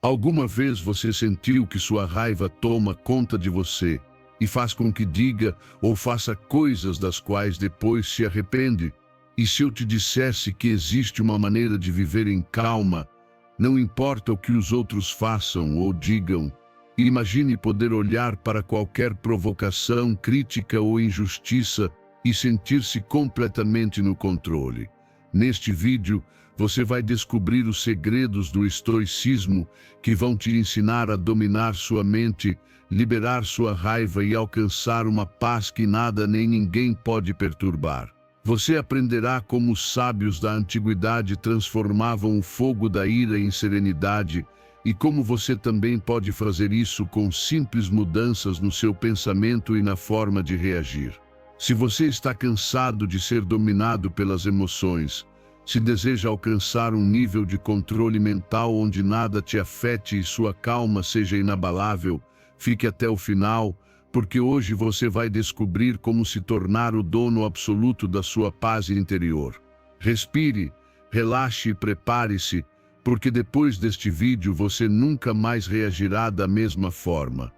Alguma vez você sentiu que sua raiva toma conta de você e faz com que diga ou faça coisas das quais depois se arrepende? E se eu te dissesse que existe uma maneira de viver em calma, não importa o que os outros façam ou digam, imagine poder olhar para qualquer provocação, crítica ou injustiça e sentir-se completamente no controle. Neste vídeo, você vai descobrir os segredos do estoicismo que vão te ensinar a dominar sua mente, liberar sua raiva e alcançar uma paz que nada nem ninguém pode perturbar. Você aprenderá como os sábios da antiguidade transformavam o fogo da ira em serenidade e como você também pode fazer isso com simples mudanças no seu pensamento e na forma de reagir. Se você está cansado de ser dominado pelas emoções, se deseja alcançar um nível de controle mental onde nada te afete e sua calma seja inabalável, fique até o final, porque hoje você vai descobrir como se tornar o dono absoluto da sua paz interior. Respire, relaxe e prepare-se, porque depois deste vídeo você nunca mais reagirá da mesma forma.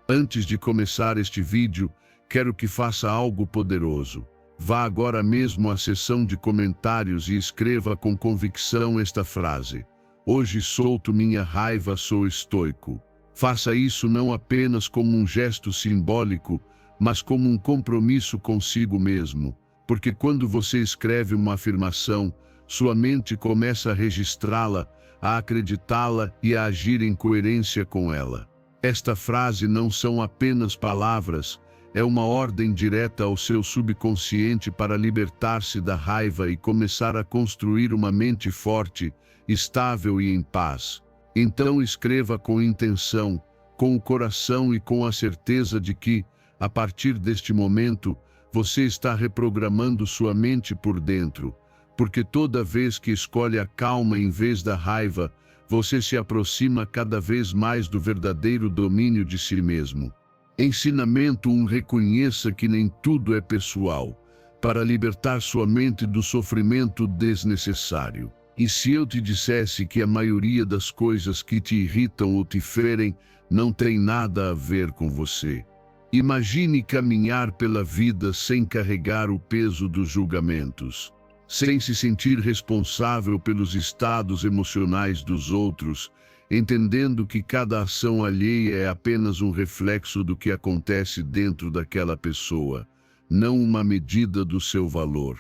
Antes de começar este vídeo, quero que faça algo poderoso. Vá agora mesmo à seção de comentários e escreva com convicção esta frase: hoje solto minha raiva, sou estoico. Faça isso não apenas como um gesto simbólico, mas como um compromisso consigo mesmo, porque quando você escreve uma afirmação, sua mente começa a registrá-la, a acreditá-la e a agir em coerência com ela. Esta frase não são apenas palavras, é uma ordem direta ao seu subconsciente para libertar-se da raiva e começar a construir uma mente forte, estável e em paz. Então escreva com intenção, com o coração e com a certeza de que, a partir deste momento, você está reprogramando sua mente por dentro, porque toda vez que escolhe a calma em vez da raiva, você se aproxima cada vez mais do verdadeiro domínio de si mesmo. Ensinamento 1: reconheça que nem tudo é pessoal, para libertar sua mente do sofrimento desnecessário. E se eu te dissesse que a maioria das coisas que te irritam ou te ferem não tem nada a ver com você? Imagine caminhar pela vida sem carregar o peso dos julgamentos, sem se sentir responsável pelos estados emocionais dos outros, entendendo que cada ação alheia é apenas um reflexo do que acontece dentro daquela pessoa, não uma medida do seu valor.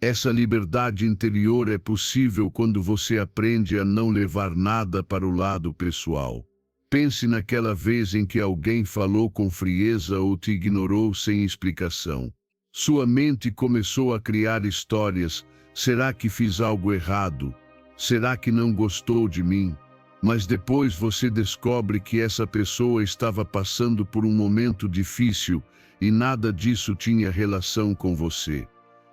Essa liberdade interior é possível quando você aprende a não levar nada para o lado pessoal. Pense naquela vez em que alguém falou com frieza ou te ignorou sem explicação. Sua mente começou a criar histórias: será que fiz algo errado? Será que não gostou de mim? Mas depois você descobre que essa pessoa estava passando por um momento difícil e nada disso tinha relação com você.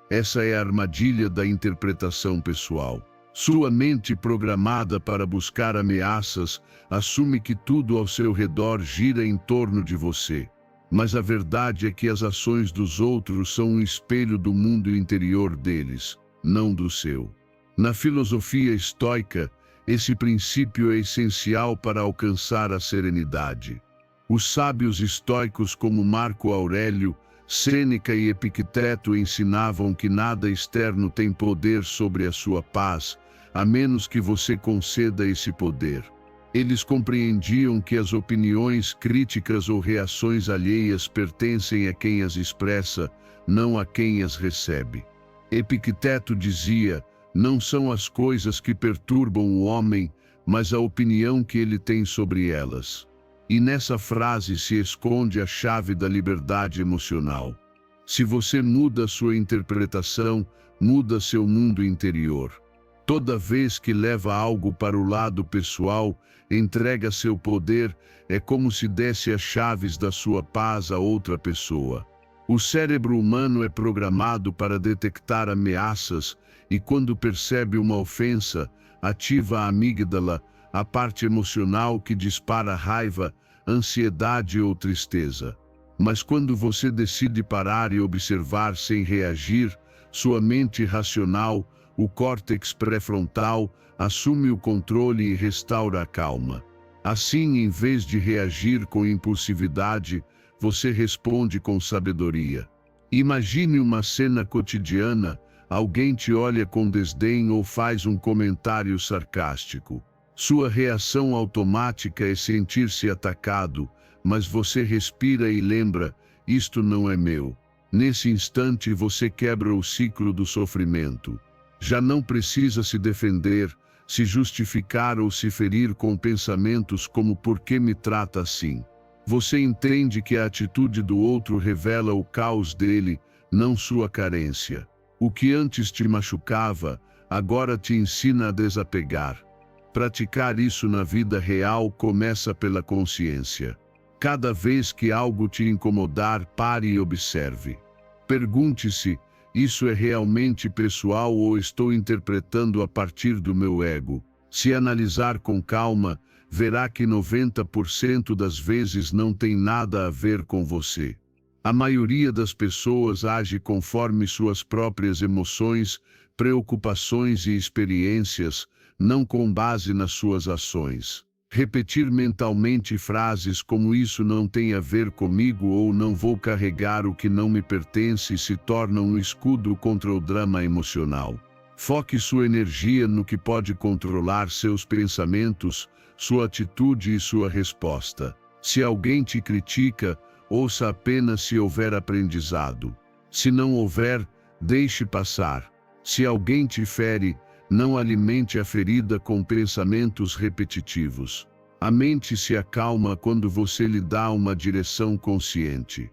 Essa é a armadilha da interpretação pessoal. Sua mente programada para buscar ameaças assume que tudo ao seu redor gira em torno de você. Mas a verdade é que as ações dos outros são um espelho do mundo interior deles, não do seu. Na filosofia estoica, esse princípio é essencial para alcançar a serenidade. Os sábios estoicos como Marco Aurélio, Sêneca e Epicteto ensinavam que nada externo tem poder sobre a sua paz, a menos que você conceda esse poder. Eles compreendiam que as opiniões, críticas ou reações alheias pertencem a quem as expressa, não a quem as recebe. Epicteto dizia: não são as coisas que perturbam o homem, mas a opinião que ele tem sobre elas. E nessa frase se esconde a chave da liberdade emocional. Se você muda sua interpretação, muda seu mundo interior. Toda vez que leva algo para o lado pessoal, entrega seu poder, é como se desse as chaves da sua paz a outra pessoa. O cérebro humano é programado para detectar ameaças e, quando percebe uma ofensa, ativa a amígdala, a parte emocional que dispara raiva, ansiedade ou tristeza. Mas quando você decide parar e observar sem reagir, sua mente racional, o córtex pré-frontal, assume o controle e restaura a calma. Assim, em vez de reagir com impulsividade, você responde com sabedoria. Imagine uma cena cotidiana, alguém te olha com desdém ou faz um comentário sarcástico. Sua reação automática é sentir-se atacado, mas você respira e lembra, isto não é meu. Nesse instante você quebra o ciclo do sofrimento. Já não precisa se defender, se justificar ou se ferir com pensamentos como por que me trata assim. Você entende que a atitude do outro revela o caos dele, não sua carência. O que antes te machucava, agora te ensina a desapegar. Praticar isso na vida real começa pela consciência. Cada vez que algo te incomodar, pare e observe. Pergunte-se, isso é realmente pessoal ou estou interpretando a partir do meu ego? Se analisar com calma, verá que 90% das vezes não tem nada a ver com você. A maioria das pessoas age conforme suas próprias emoções, preocupações e experiências, não com base nas suas ações. Repetir mentalmente frases como isso não tem a ver comigo ou não vou carregar o que não me pertence se torna um escudo contra o drama emocional. Foque sua energia no que pode controlar seus pensamentos, sua atitude e sua resposta. Se alguém te critica, ouça apenas se houver aprendizado. Se não houver, deixe passar. Se alguém te fere, não alimente a ferida com pensamentos repetitivos. A mente se acalma quando você lhe dá uma direção consciente.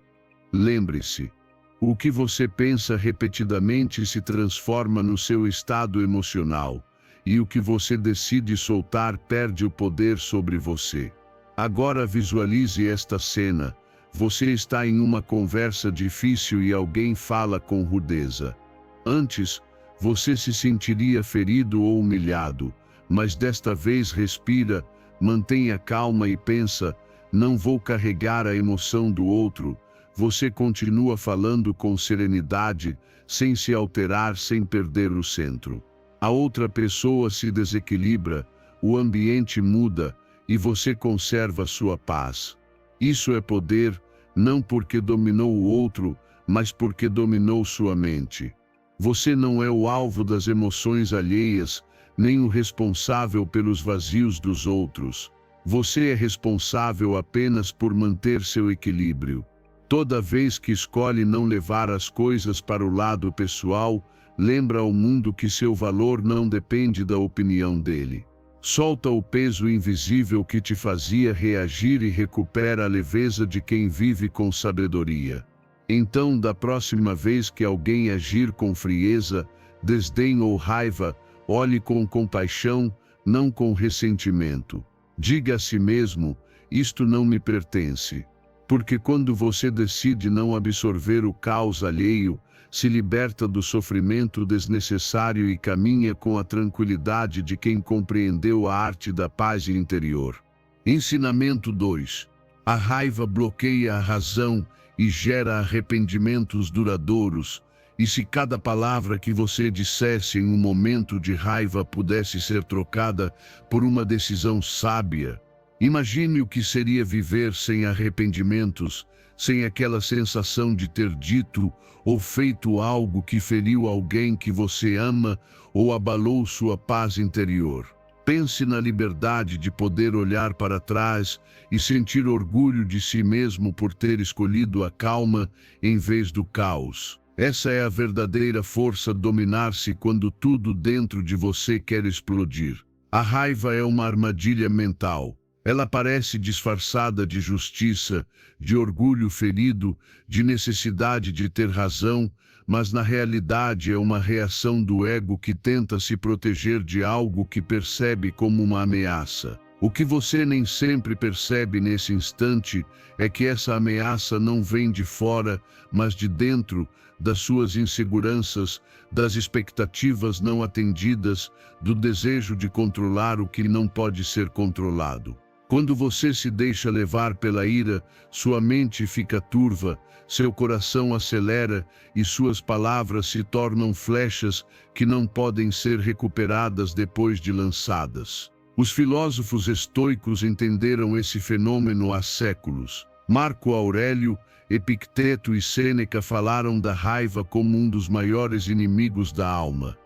Lembre-se, o que você pensa repetidamente se transforma no seu estado emocional, e o que você decide soltar perde o poder sobre você. Agora visualize esta cena. Você está em uma conversa difícil e alguém fala com rudeza. Antes, você se sentiria ferido ou humilhado, mas desta vez respira, mantenha calma e pensa, não vou carregar a emoção do outro. Você continua falando com serenidade, sem se alterar, sem perder o centro. A outra pessoa se desequilibra, o ambiente muda e você conserva sua paz. Isso é poder, não porque dominou o outro, mas porque dominou sua mente. Você não é o alvo das emoções alheias, nem o responsável pelos vazios dos outros. Você é responsável apenas por manter seu equilíbrio. Toda vez que escolhe não levar as coisas para o lado pessoal, lembra ao mundo que seu valor não depende da opinião dele. Solta o peso invisível que te fazia reagir e recupera a leveza de quem vive com sabedoria. Então, da próxima vez que alguém agir com frieza, desdém ou raiva, olhe com compaixão, não com ressentimento. Diga a si mesmo, isto não me pertence. Porque quando você decide não absorver o caos alheio, se liberta do sofrimento desnecessário e caminha com a tranquilidade de quem compreendeu a arte da paz interior. Ensinamento 2. A raiva bloqueia a razão e gera arrependimentos duradouros, e se cada palavra que você dissesse em um momento de raiva pudesse ser trocada por uma decisão sábia, imagine o que seria viver sem arrependimentos, sem aquela sensação de ter dito ou feito algo que feriu alguém que você ama ou abalou sua paz interior. Pense na liberdade de poder olhar para trás e sentir orgulho de si mesmo por ter escolhido a calma em vez do caos. Essa é a verdadeira força dominar-se quando tudo dentro de você quer explodir. A raiva é uma armadilha mental. Ela parece disfarçada de justiça, de orgulho ferido, de necessidade de ter razão, mas na realidade é uma reação do ego que tenta se proteger de algo que percebe como uma ameaça. O que você nem sempre percebe nesse instante é que essa ameaça não vem de fora, mas de dentro, das suas inseguranças, das expectativas não atendidas, do desejo de controlar o que não pode ser controlado. Quando você se deixa levar pela ira, sua mente fica turva, seu coração acelera e suas palavras se tornam flechas que não podem ser recuperadas depois de lançadas. Os filósofos estoicos entenderam esse fenômeno há séculos. Marco Aurélio, Epicteto e Sêneca falaram da raiva como um dos maiores inimigos da alma.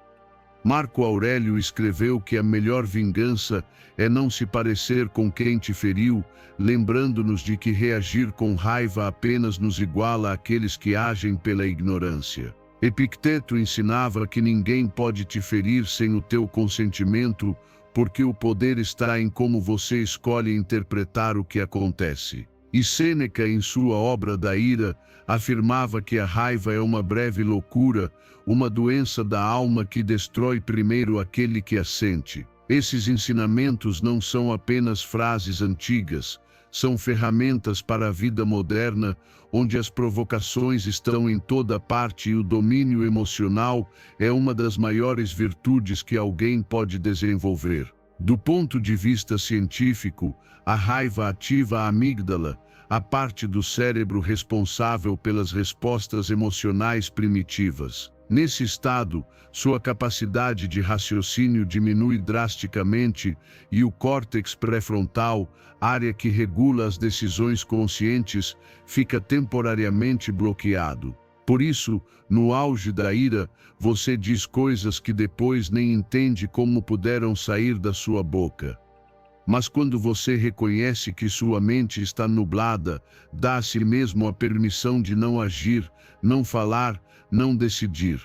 Marco Aurélio escreveu que a melhor vingança é não se parecer com quem te feriu, lembrando-nos de que reagir com raiva apenas nos iguala àqueles que agem pela ignorância. Epicteto ensinava que ninguém pode te ferir sem o teu consentimento, porque o poder está em como você escolhe interpretar o que acontece. E Sêneca, em sua obra da ira, afirmava que a raiva é uma breve loucura, uma doença da alma que destrói primeiro aquele que a sente. Esses ensinamentos não são apenas frases antigas, são ferramentas para a vida moderna, onde as provocações estão em toda parte e o domínio emocional é uma das maiores virtudes que alguém pode desenvolver. Do ponto de vista científico, a raiva ativa a amígdala, a parte do cérebro responsável pelas respostas emocionais primitivas. Nesse estado, sua capacidade de raciocínio diminui drasticamente e o córtex pré-frontal, área que regula as decisões conscientes, fica temporariamente bloqueado. Por isso, no auge da ira, você diz coisas que depois nem entende como puderam sair da sua boca. Mas quando você reconhece que sua mente está nublada, dá a si mesmo a permissão de não agir, não falar, não decidir.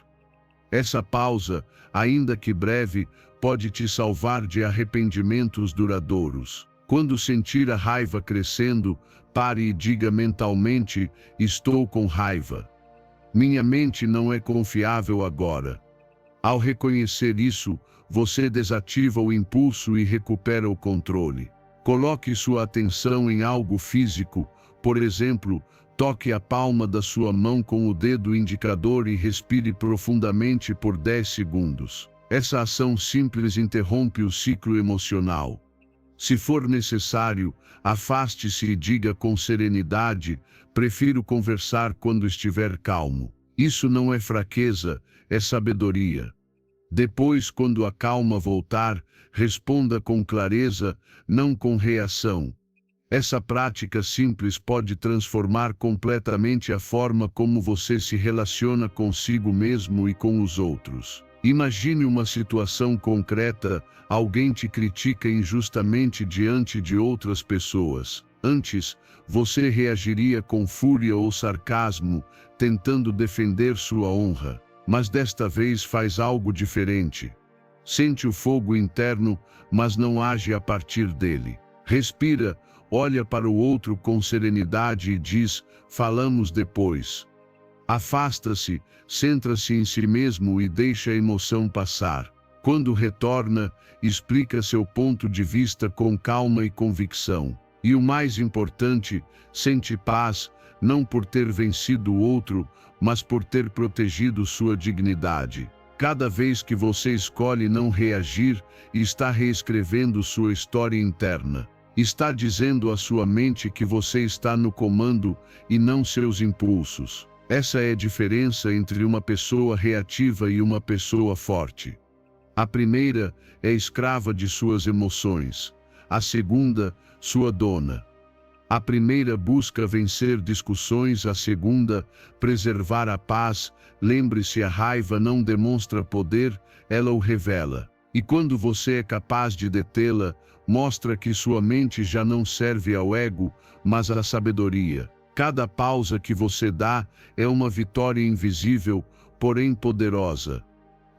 Essa pausa, ainda que breve, pode te salvar de arrependimentos duradouros. Quando sentir a raiva crescendo, pare e diga mentalmente: estou com raiva. Minha mente não é confiável agora. Ao reconhecer isso, você desativa o impulso e recupera o controle. Coloque sua atenção em algo físico, por exemplo, toque a palma da sua mão com o dedo indicador e respire profundamente por 10 segundos. Essa ação simples interrompe o ciclo emocional. Se for necessário, afaste-se e diga com serenidade: prefiro conversar quando estiver calmo. Isso não é fraqueza, é sabedoria. Depois, quando a calma voltar, responda com clareza, não com reação. Essa prática simples pode transformar completamente a forma como você se relaciona consigo mesmo e com os outros. Imagine uma situação concreta: alguém te critica injustamente diante de outras pessoas. Antes, você reagiria com fúria ou sarcasmo, tentando defender sua honra. Mas desta vez faz algo diferente. Sente o fogo interno, mas não age a partir dele. Respira, olha para o outro com serenidade e diz: falamos depois. Afasta-se, centra-se em si mesmo e deixa a emoção passar. Quando retorna, explica seu ponto de vista com calma e convicção. E o mais importante, sente paz, não por ter vencido o outro, mas por ter protegido sua dignidade. Cada vez que você escolhe não reagir, está reescrevendo sua história interna. Está dizendo à sua mente que você está no comando e não seus impulsos. Essa é a diferença entre uma pessoa reativa e uma pessoa forte. A primeira é escrava de suas emoções. A segunda, sua dona. A primeira busca vencer discussões, a segunda, preservar a paz. Lembre-se, a raiva não demonstra poder, ela o revela. E quando você é capaz de detê-la, mostra que sua mente já não serve ao ego, mas à sabedoria. Cada pausa que você dá é uma vitória invisível, porém poderosa.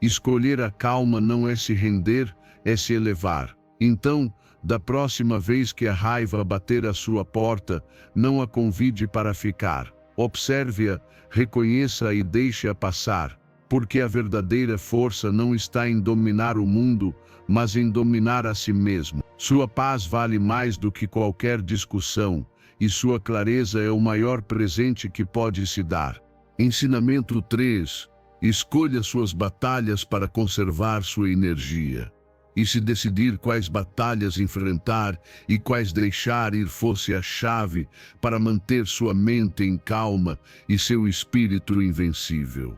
Escolher a calma não é se render, é se elevar. Então, da próxima vez que a raiva bater à sua porta, não a convide para ficar. Observe-a, reconheça-a e deixe-a passar, porque a verdadeira força não está em dominar o mundo, mas em dominar a si mesmo. Sua paz vale mais do que qualquer discussão, e sua clareza é o maior presente que pode se dar. Ensinamento 3. Escolha suas batalhas para conservar sua energia. E se decidir quais batalhas enfrentar e quais deixar ir fosse a chave para manter sua mente em calma e seu espírito invencível.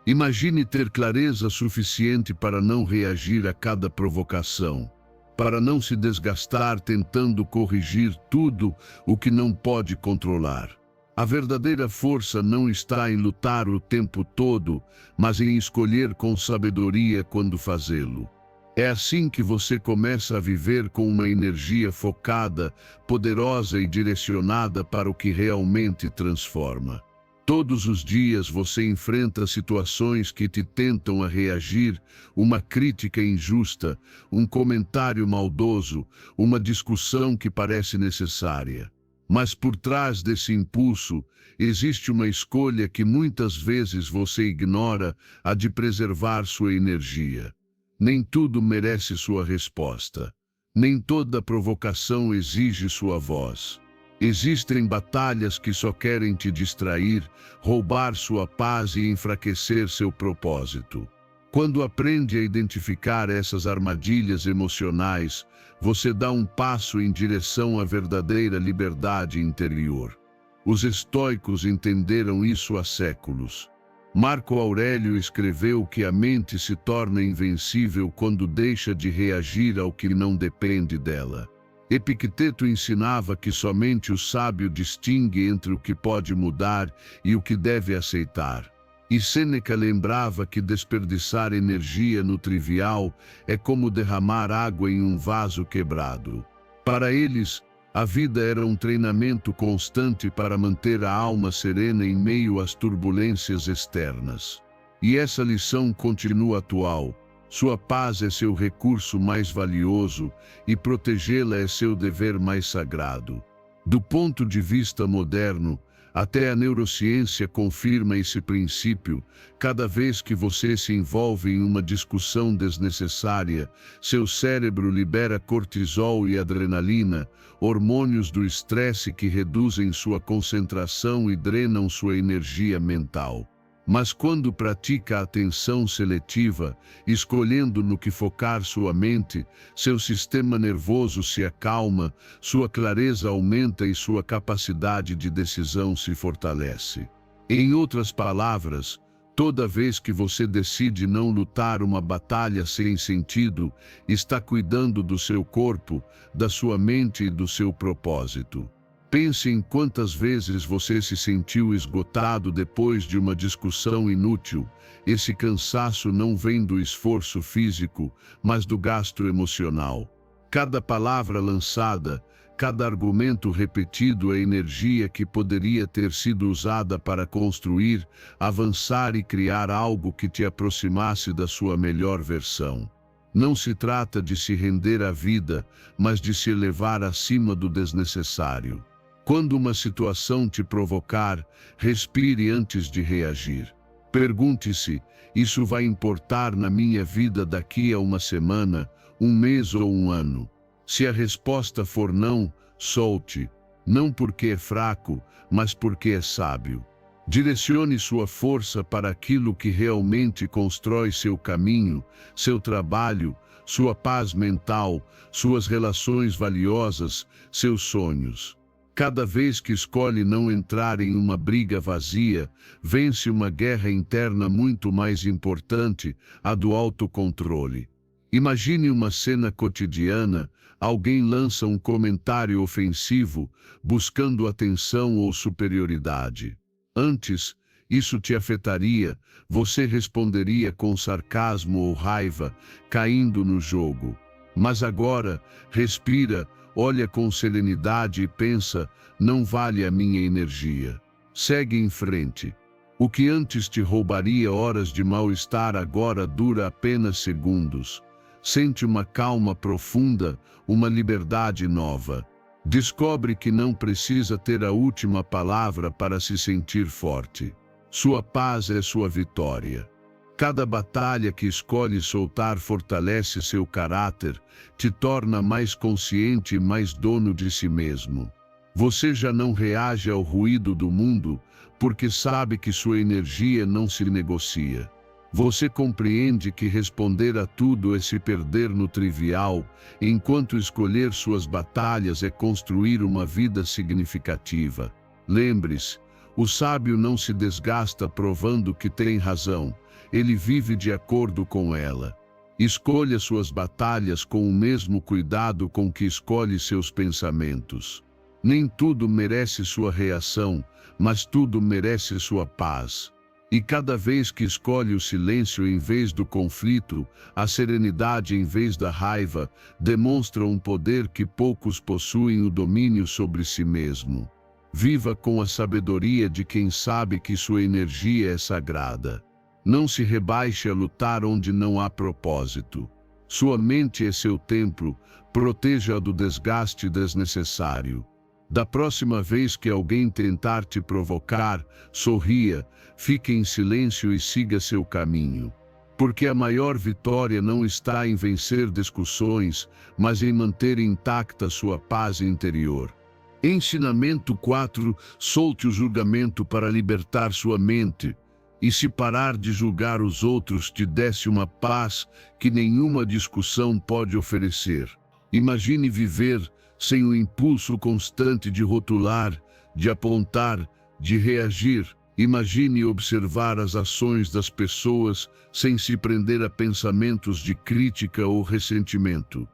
Imagine ter clareza suficiente para não reagir a cada provocação. para não se desgastar tentando corrigir tudo o que não pode controlar. A verdadeira força não está em lutar o tempo todo, mas em escolher com sabedoria quando fazê-lo. É assim que você começa a viver com uma energia focada, poderosa e direcionada para o que realmente transforma. Todos os dias você enfrenta situações que te tentam a reagir, uma crítica injusta, um comentário maldoso, uma discussão que parece necessária. Mas por trás desse impulso, existe uma escolha que muitas vezes você ignora, a de preservar sua energia. Nem tudo merece sua resposta. Nem toda provocação exige sua voz. Existem batalhas que só querem te distrair, roubar sua paz e enfraquecer seu propósito. Quando aprende a identificar essas armadilhas emocionais, você dá um passo em direção à verdadeira liberdade interior. Os estoicos entenderam isso há séculos. Marco Aurélio escreveu que a mente se torna invencível quando deixa de reagir ao que não depende dela. Epicteto ensinava que somente o sábio distingue entre o que pode mudar e o que deve aceitar. E Sêneca lembrava que desperdiçar energia no trivial é como derramar água em um vaso quebrado. Para eles, a vida era um treinamento constante para manter a alma serena em meio às turbulências externas. E essa lição continua atual. Sua paz é seu recurso mais valioso e protegê-la é seu dever mais sagrado. Do ponto de vista moderno, até a neurociência confirma esse princípio. Cada vez que você se envolve em uma discussão desnecessária, seu cérebro libera cortisol e adrenalina, hormônios do estresse que reduzem sua concentração e drenam sua energia mental. Mas quando pratica a atenção seletiva, escolhendo no que focar sua mente, seu sistema nervoso se acalma, sua clareza aumenta e sua capacidade de decisão se fortalece. Em outras palavras, toda vez que você decide não lutar uma batalha sem sentido, está cuidando do seu corpo, da sua mente e do seu propósito. Pense em quantas vezes você se sentiu esgotado depois de uma discussão inútil. Esse cansaço não vem do esforço físico, mas do gasto emocional. Cada palavra lançada, cada argumento repetido é energia que poderia ter sido usada para construir, avançar e criar algo que te aproximasse da sua melhor versão. Não se trata de se render à vida, mas de se elevar acima do desnecessário. Quando uma situação te provocar, respire antes de reagir. Pergunte-se: isso vai importar na minha vida daqui a uma semana, um mês ou um ano? Se a resposta for não, solte. Não porque é fraco, mas porque é sábio. Direcione sua força para aquilo que realmente constrói seu caminho, seu trabalho, sua paz mental, suas relações valiosas, seus sonhos. Cada vez que escolhe não entrar em uma briga vazia, vence uma guerra interna muito mais importante, a do autocontrole. Imagine uma cena cotidiana, alguém lança um comentário ofensivo, buscando atenção ou superioridade. Antes, isso te afetaria, você responderia com sarcasmo ou raiva, caindo no jogo. Mas agora, respira, olha com serenidade e pensa: não vale a minha energia. Segue em frente. O que antes te roubaria horas de mal-estar agora dura apenas segundos. Sente uma calma profunda, uma liberdade nova. Descobre que não precisa ter a última palavra para se sentir forte. Sua paz é sua vitória. Cada batalha que escolhe soltar fortalece seu caráter, te torna mais consciente e mais dono de si mesmo. Você já não reage ao ruído do mundo, porque sabe que sua energia não se negocia. Você compreende que responder a tudo é se perder no trivial, enquanto escolher suas batalhas é construir uma vida significativa. Lembre-se, o sábio não se desgasta provando que tem razão. Ele vive de acordo com ela. Escolha suas batalhas com o mesmo cuidado com que escolhe seus pensamentos. Nem tudo merece sua reação, mas tudo merece sua paz. E cada vez que escolhe o silêncio em vez do conflito, a serenidade em vez da raiva, demonstra um poder que poucos possuem, o domínio sobre si mesmo. Viva com a sabedoria de quem sabe que sua energia é sagrada. Não se rebaixe a lutar onde não há propósito. Sua mente é seu templo, proteja-a do desgaste desnecessário. Da próxima vez que alguém tentar te provocar, sorria, fique em silêncio e siga seu caminho. Porque a maior vitória não está em vencer discussões, mas em manter intacta sua paz interior. Ensinamento 4. Solte o julgamento para libertar sua mente. E se parar de julgar os outros te desse uma paz que nenhuma discussão pode oferecer. Imagine viver sem o impulso constante de rotular, de apontar, de reagir. Imagine observar as ações das pessoas sem se prender a pensamentos de crítica ou ressentimento.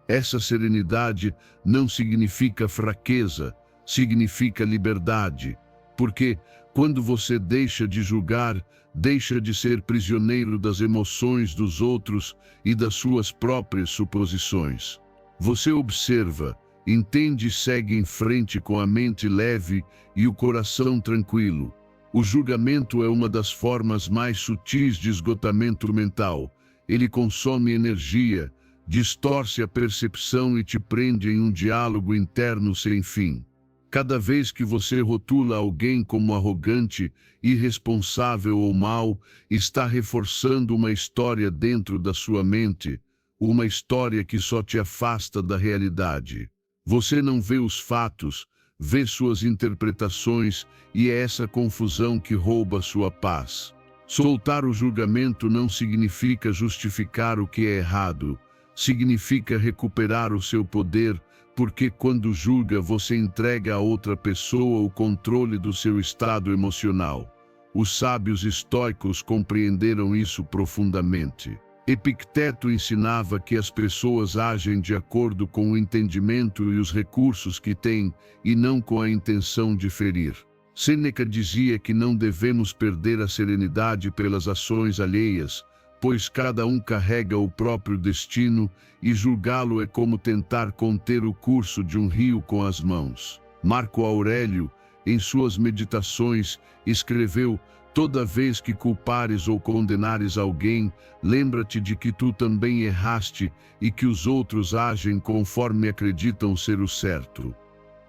Essa serenidade não significa fraqueza, significa liberdade, porque quando você deixa de julgar, deixa de ser prisioneiro das emoções dos outros e das suas próprias suposições. Você observa, entende e segue em frente com a mente leve e o coração tranquilo. O julgamento é uma das formas mais sutis de esgotamento mental. Ele consome energia, distorce a percepção e te prende em um diálogo interno sem fim. Cada vez que você rotula alguém como arrogante, irresponsável ou mau, está reforçando uma história dentro da sua mente, uma história que só te afasta da realidade. Você não vê os fatos, vê suas interpretações, e é essa confusão que rouba sua paz. Soltar o julgamento não significa justificar o que é errado, significa recuperar o seu poder, porque quando julga você entrega a outra pessoa o controle do seu estado emocional. Os sábios estoicos compreenderam isso profundamente. Epicteto ensinava que as pessoas agem de acordo com o entendimento e os recursos que têm, e não com a intenção de ferir. Sêneca dizia que não devemos perder a serenidade pelas ações alheias, pois cada um carrega o próprio destino, e julgá-lo é como tentar conter o curso de um rio com as mãos. Marco Aurélio, em suas meditações, escreveu: toda vez que culpares ou condenares alguém, lembra-te de que tu também erraste e que os outros agem conforme acreditam ser o certo.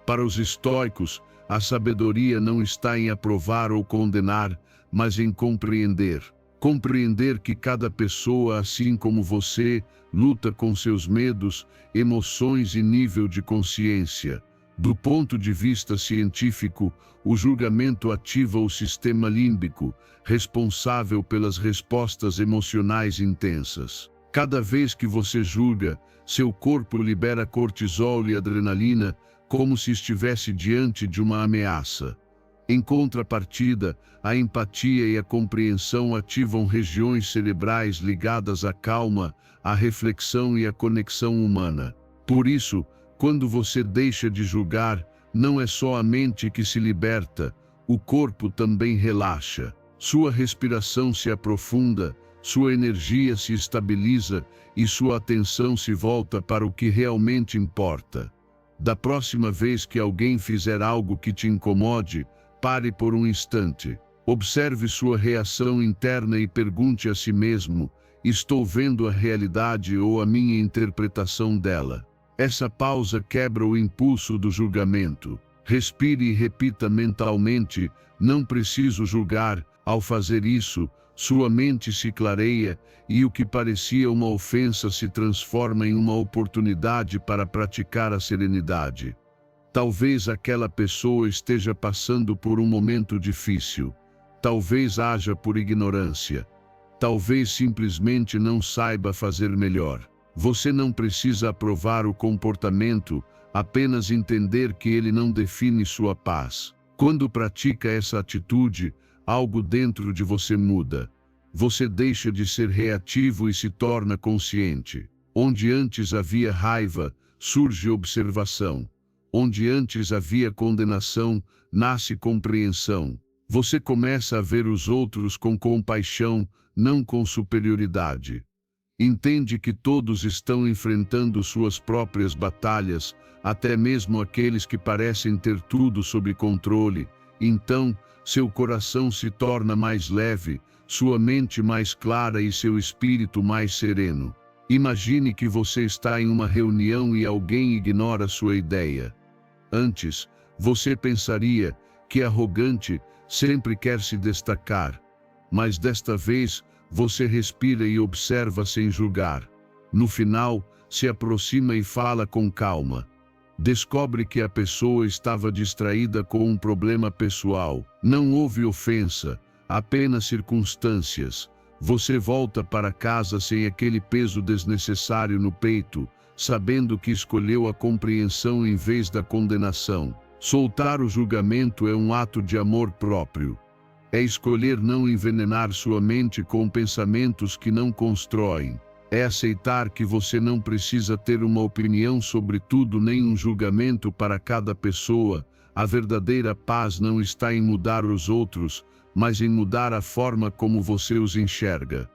Para os estoicos, a sabedoria não está em aprovar ou condenar, mas em compreender. Compreender que cada pessoa, assim como você, luta com seus medos, emoções e nível de consciência. Do ponto de vista científico, o julgamento ativa o sistema límbico, responsável pelas respostas emocionais intensas. Cada vez que você julga, seu corpo libera cortisol e adrenalina, como se estivesse diante de uma ameaça. Em contrapartida, a empatia e a compreensão ativam regiões cerebrais ligadas à calma, à reflexão e à conexão humana. Por isso, quando você deixa de julgar, não é só a mente que se liberta, o corpo também relaxa. Sua respiração se aprofunda, sua energia se estabiliza e sua atenção se volta para o que realmente importa. Da próxima vez que alguém fizer algo que te incomode, pare por um instante. Observe sua reação interna e pergunte a si mesmo: estou vendo a realidade ou a minha interpretação dela? Essa pausa quebra o impulso do julgamento. Respire e repita mentalmente: não preciso julgar. Ao fazer isso, sua mente se clareia e o que parecia uma ofensa se transforma em uma oportunidade para praticar a serenidade. Talvez aquela pessoa esteja passando por um momento difícil. Talvez haja por ignorância. Talvez simplesmente não saiba fazer melhor. Você não precisa aprovar o comportamento, apenas entender que ele não define sua paz. Quando pratica essa atitude, algo dentro de você muda. Você deixa de ser reativo e se torna consciente. Onde antes havia raiva, surge observação. Onde antes havia condenação, nasce compreensão. Você começa a ver os outros com compaixão, não com superioridade. Entende que todos estão enfrentando suas próprias batalhas, até mesmo aqueles que parecem ter tudo sob controle. Então, seu coração se torna mais leve, sua mente mais clara e seu espírito mais sereno. Imagine que você está em uma reunião e alguém ignora sua ideia. Antes, você pensaria que arrogante, sempre quer se destacar. Mas desta vez, você respira e observa sem julgar. No final, se aproxima e fala com calma. Descobre que a pessoa estava distraída com um problema pessoal. Não houve ofensa, apenas circunstâncias. Você volta para casa sem aquele peso desnecessário no peito, sabendo que escolheu a compreensão em vez da condenação. Soltar o julgamento é um ato de amor próprio. É escolher não envenenar sua mente com pensamentos que não constroem. É aceitar que você não precisa ter uma opinião sobre tudo nem um julgamento para cada pessoa. A verdadeira paz não está em mudar os outros, mas em mudar a forma como você os enxerga.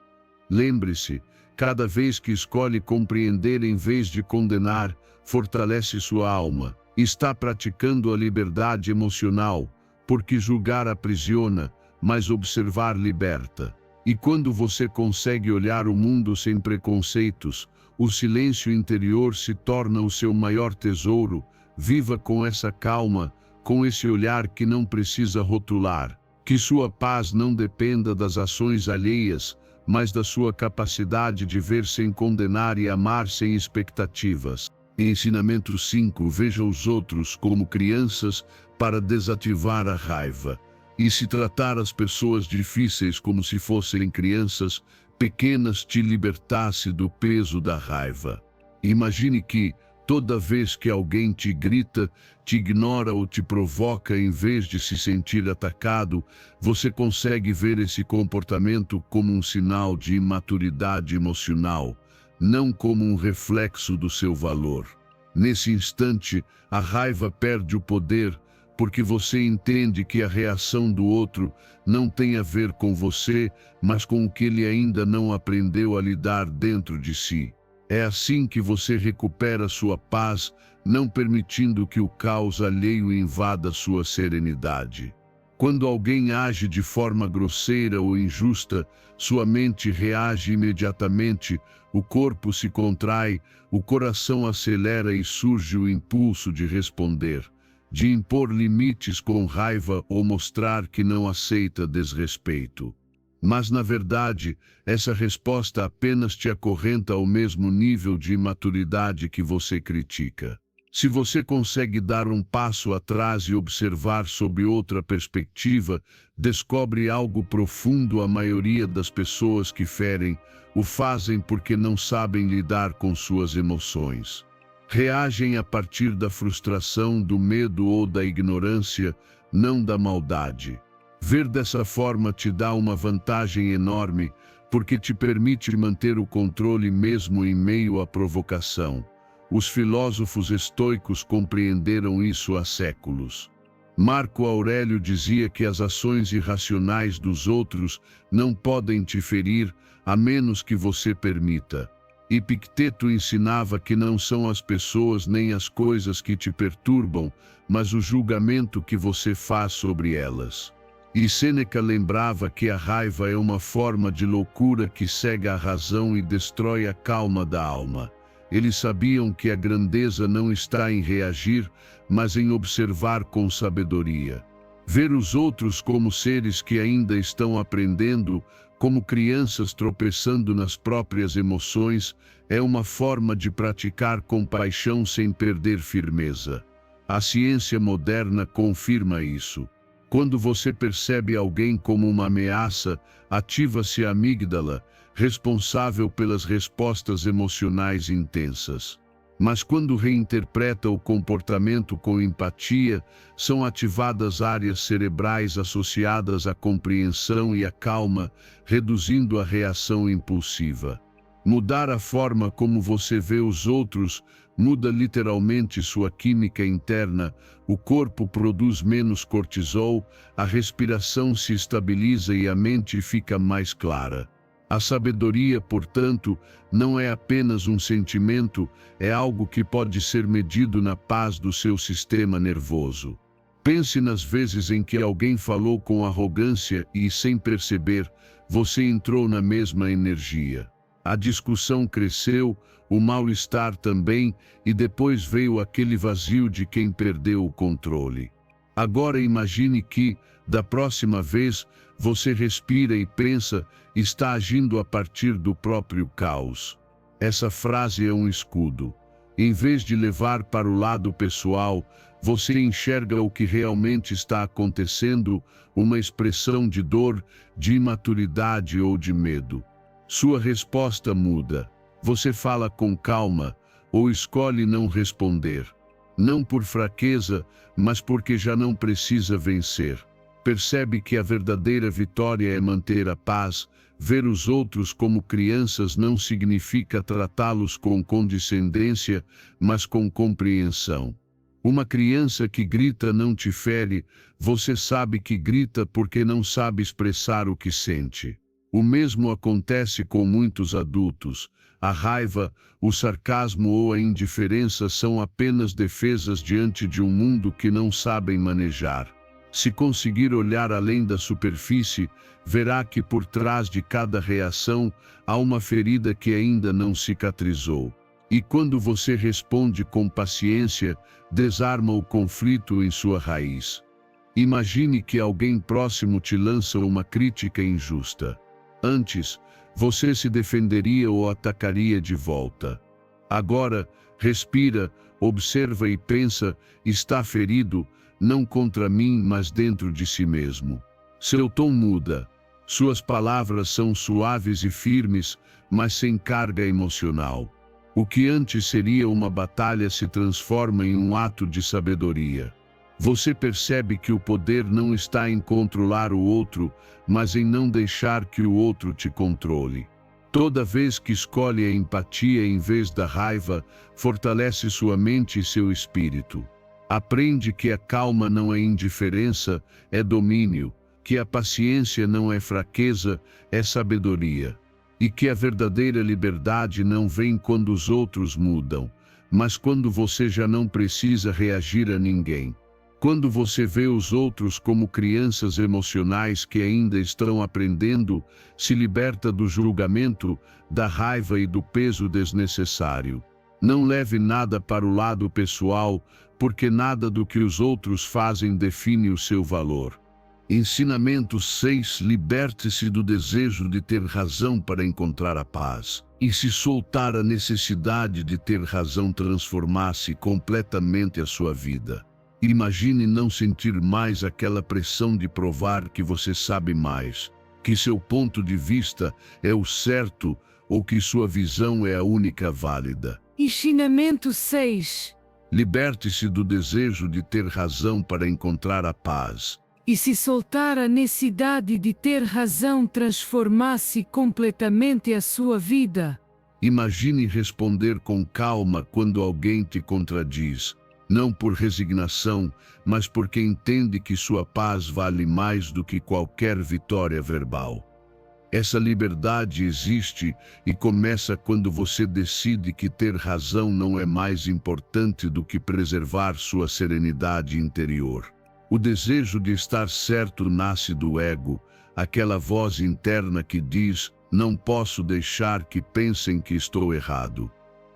Lembre-se, cada vez que escolhe compreender em vez de condenar, fortalece sua alma. Está praticando a liberdade emocional, porque julgar aprisiona, mas observar liberta. E quando você consegue olhar o mundo sem preconceitos, o silêncio interior se torna o seu maior tesouro. Viva com essa calma, com esse olhar que não precisa rotular. Que sua paz não dependa das ações alheias, mas da sua capacidade de ver sem condenar e amar sem expectativas. Ensinamento 5. Veja os outros como crianças para desativar a raiva. E se tratar as pessoas difíceis como se fossem crianças pequenas te libertasse do peso da raiva. Imagine que, toda vez que alguém te grita, te ignora ou te provoca em vez de se sentir atacado, você consegue ver esse comportamento como um sinal de imaturidade emocional, não como um reflexo do seu valor. Nesse instante, a raiva perde o poder, porque você entende que a reação do outro não tem a ver com você, mas com o que ele ainda não aprendeu a lidar dentro de si. É assim que você recupera sua paz, não permitindo que o caos alheio invada sua serenidade. Quando alguém age de forma grosseira ou injusta, sua mente reage imediatamente, o corpo se contrai, o coração acelera e surge o impulso de responder, de impor limites com raiva ou mostrar que não aceita desrespeito. Mas, na verdade, essa resposta apenas te acorrenta ao mesmo nível de imaturidade que você critica. Se você consegue dar um passo atrás e observar sob outra perspectiva, descobre algo profundo. A maioria das pessoas que ferem o fazem porque não sabem lidar com suas emoções. Reagem a partir da frustração, do medo ou da ignorância, não da maldade. Ver dessa forma te dá uma vantagem enorme, porque te permite manter o controle mesmo em meio à provocação. Os filósofos estoicos compreenderam isso há séculos. Marco Aurélio dizia que as ações irracionais dos outros não podem te ferir, a menos que você permita. Epicteto ensinava que não são as pessoas nem as coisas que te perturbam, mas o julgamento que você faz sobre elas. E Sêneca lembrava que a raiva é uma forma de loucura que cega a razão e destrói a calma da alma. Eles sabiam que a grandeza não está em reagir, mas em observar com sabedoria. Ver os outros como seres que ainda estão aprendendo, como crianças tropeçando nas próprias emoções, é uma forma de praticar compaixão sem perder firmeza. A ciência moderna confirma isso. Quando você percebe alguém como uma ameaça, ativa-se a amígdala, responsável pelas respostas emocionais intensas. Mas quando reinterpreta o comportamento com empatia, são ativadas áreas cerebrais associadas à compreensão e à calma, reduzindo a reação impulsiva. Mudar a forma como você vê os outros muda literalmente sua química interna, o corpo produz menos cortisol, a respiração se estabiliza e a mente fica mais clara. A sabedoria, portanto, não é apenas um sentimento, é algo que pode ser medido na paz do seu sistema nervoso. Pense nas vezes em que alguém falou com arrogância e, sem perceber, você entrou na mesma energia. A discussão cresceu, o mal-estar também, e depois veio aquele vazio de quem perdeu o controle. Agora imagine que, da próxima vez, você respira e pensa, está agindo a partir do próprio caos. Essa frase é um escudo. Em vez de levar para o lado pessoal, você enxerga o que realmente está acontecendo, uma expressão de dor, de imaturidade ou de medo. Sua resposta muda. Você fala com calma, ou escolhe não responder. Não por fraqueza, mas porque já não precisa vencer. Percebe que a verdadeira vitória é manter a paz. Ver os outros como crianças não significa tratá-los com condescendência, mas com compreensão. Uma criança que grita não te fere, você sabe que grita porque não sabe expressar o que sente. O mesmo acontece com muitos adultos. A raiva, o sarcasmo ou a indiferença são apenas defesas diante de um mundo que não sabem manejar. Se conseguir olhar além da superfície, verá que por trás de cada reação há uma ferida que ainda não cicatrizou. E quando você responde com paciência, desarma o conflito em sua raiz. Imagine que alguém próximo te lança uma crítica injusta. Antes, você se defenderia ou atacaria de volta. Agora, respira, observa e pensa, está ferido, não contra mim, mas dentro de si mesmo. Seu tom muda. Suas palavras são suaves e firmes, mas sem carga emocional. O que antes seria uma batalha se transforma em um ato de sabedoria. Você percebe que o poder não está em controlar o outro, mas em não deixar que o outro te controle. Toda vez que escolhe a empatia em vez da raiva, fortalece sua mente e seu espírito. Aprende que a calma não é indiferença, é domínio, que a paciência não é fraqueza, é sabedoria, e que a verdadeira liberdade não vem quando os outros mudam, mas quando você já não precisa reagir a ninguém. Quando você vê os outros como crianças emocionais que ainda estão aprendendo, se liberta do julgamento, da raiva e do peso desnecessário. Não leve nada para o lado pessoal, porque nada do que os outros fazem define o seu valor. Ensinamento 6. Liberte-se do desejo de ter razão para encontrar a paz. E se soltar a necessidade de ter razão transformasse completamente a sua vida. Imagine não sentir mais aquela pressão de provar que você sabe mais, que seu ponto de vista é o certo ou que sua visão é a única válida. Ensinamento 6. Liberte-se do desejo de ter razão para encontrar a paz. E se soltar a necessidade de ter razão transformasse completamente a sua vida. Imagine responder com calma quando alguém te contradiz, não por resignação, mas porque entende que sua paz vale mais do que qualquer vitória verbal. Essa liberdade existe e começa quando você decide que ter razão não é mais importante do que preservar sua serenidade interior. O desejo de estar certo nasce do ego, aquela voz interna que diz, não posso deixar que pensem que estou errado.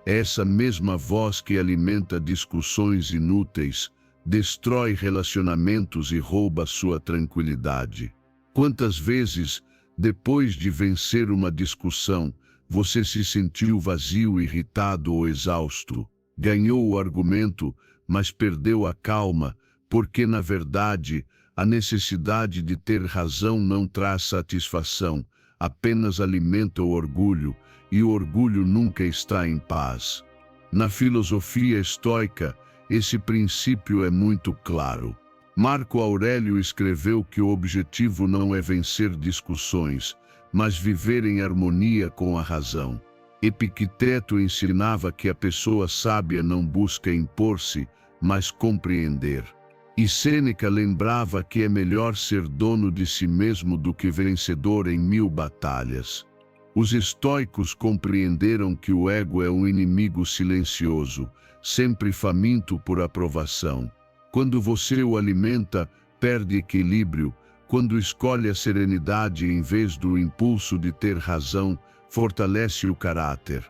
É essa mesma voz que alimenta discussões inúteis, destrói relacionamentos e rouba sua tranquilidade. Quantas vezes, depois de vencer uma discussão, você se sentiu vazio, irritado ou exausto? Ganhou o argumento, mas perdeu a calma, porque, na verdade, a necessidade de ter razão não traz satisfação, apenas alimenta o orgulho, e o orgulho nunca está em paz. Na filosofia estoica, esse princípio é muito claro. Marco Aurélio escreveu que o objetivo não é vencer discussões, mas viver em harmonia com a razão. Epicteto ensinava que a pessoa sábia não busca impor-se, mas compreender. E Sêneca lembrava que é melhor ser dono de si mesmo do que vencedor em 1000 batalhas. Os estoicos compreenderam que o ego é um inimigo silencioso, sempre faminto por aprovação. Quando você o alimenta, perde equilíbrio. Quando escolhe a serenidade em vez do impulso de ter razão, fortalece o caráter.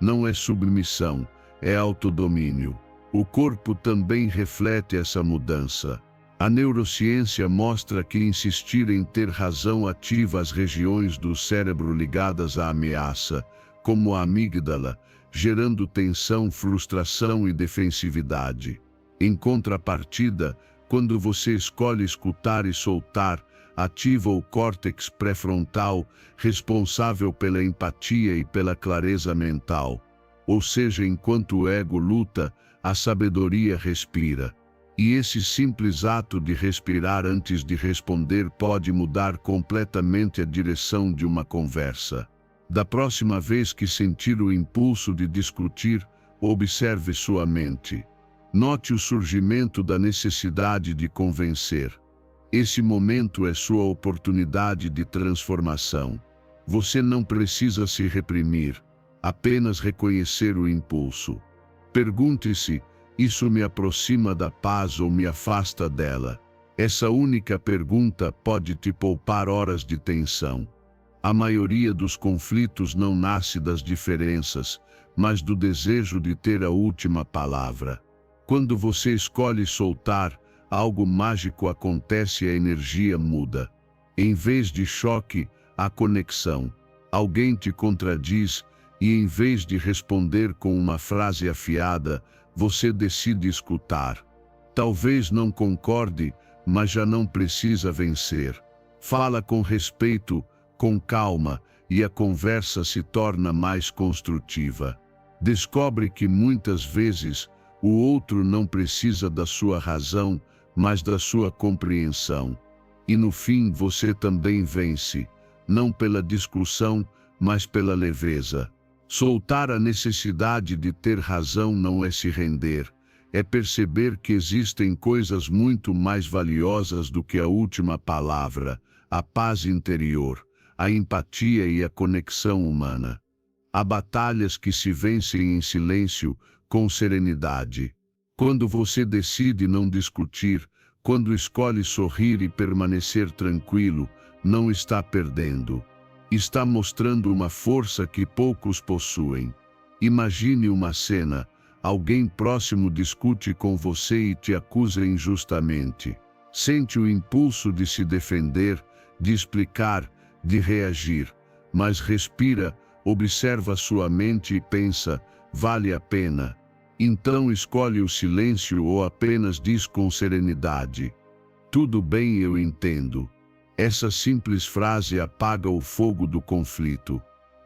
Não é submissão, é autodomínio. O corpo também reflete essa mudança. A neurociência mostra que insistir em ter razão ativa as regiões do cérebro ligadas à ameaça, como a amígdala, gerando tensão, frustração e defensividade. Em contrapartida, quando você escolhe escutar e soltar, ativa o córtex pré-frontal, responsável pela empatia e pela clareza mental. Ou seja, enquanto o ego luta, a sabedoria respira. E esse simples ato de respirar antes de responder pode mudar completamente a direção de uma conversa. Da próxima vez que sentir o impulso de discutir, observe sua mente. Note o surgimento da necessidade de convencer. Esse momento é sua oportunidade de transformação. Você não precisa se reprimir, apenas reconhecer o impulso. Pergunte-se: isso me aproxima da paz ou me afasta dela? Essa única pergunta pode te poupar horas de tensão. A maioria dos conflitos não nasce das diferenças, mas do desejo de ter a última palavra. Quando você escolhe soltar, algo mágico acontece e a energia muda. Em vez de choque, há conexão. Alguém te contradiz e, em vez de responder com uma frase afiada, você decide escutar. Talvez não concorde, mas já não precisa vencer. Fala com respeito, com calma, e a conversa se torna mais construtiva. Descobre que muitas vezes o outro não precisa da sua razão, mas da sua compreensão. E no fim você também vence, não pela discussão, mas pela leveza. Soltar a necessidade de ter razão não é se render, é perceber que existem coisas muito mais valiosas do que a última palavra, a paz interior, a empatia e a conexão humana. Há batalhas que se vencem em silêncio, com serenidade. Quando você decide não discutir, quando escolhe sorrir e permanecer tranquilo, não está perdendo. Está mostrando uma força que poucos possuem. Imagine uma cena: alguém próximo discute com você e te acusa injustamente. Sente o impulso de se defender, de explicar, de reagir. Mas respira, observa sua mente e pensa: vale a pena? Então escolhe o silêncio ou apenas diz com serenidade: tudo bem, eu entendo. Essa simples frase apaga o fogo do conflito.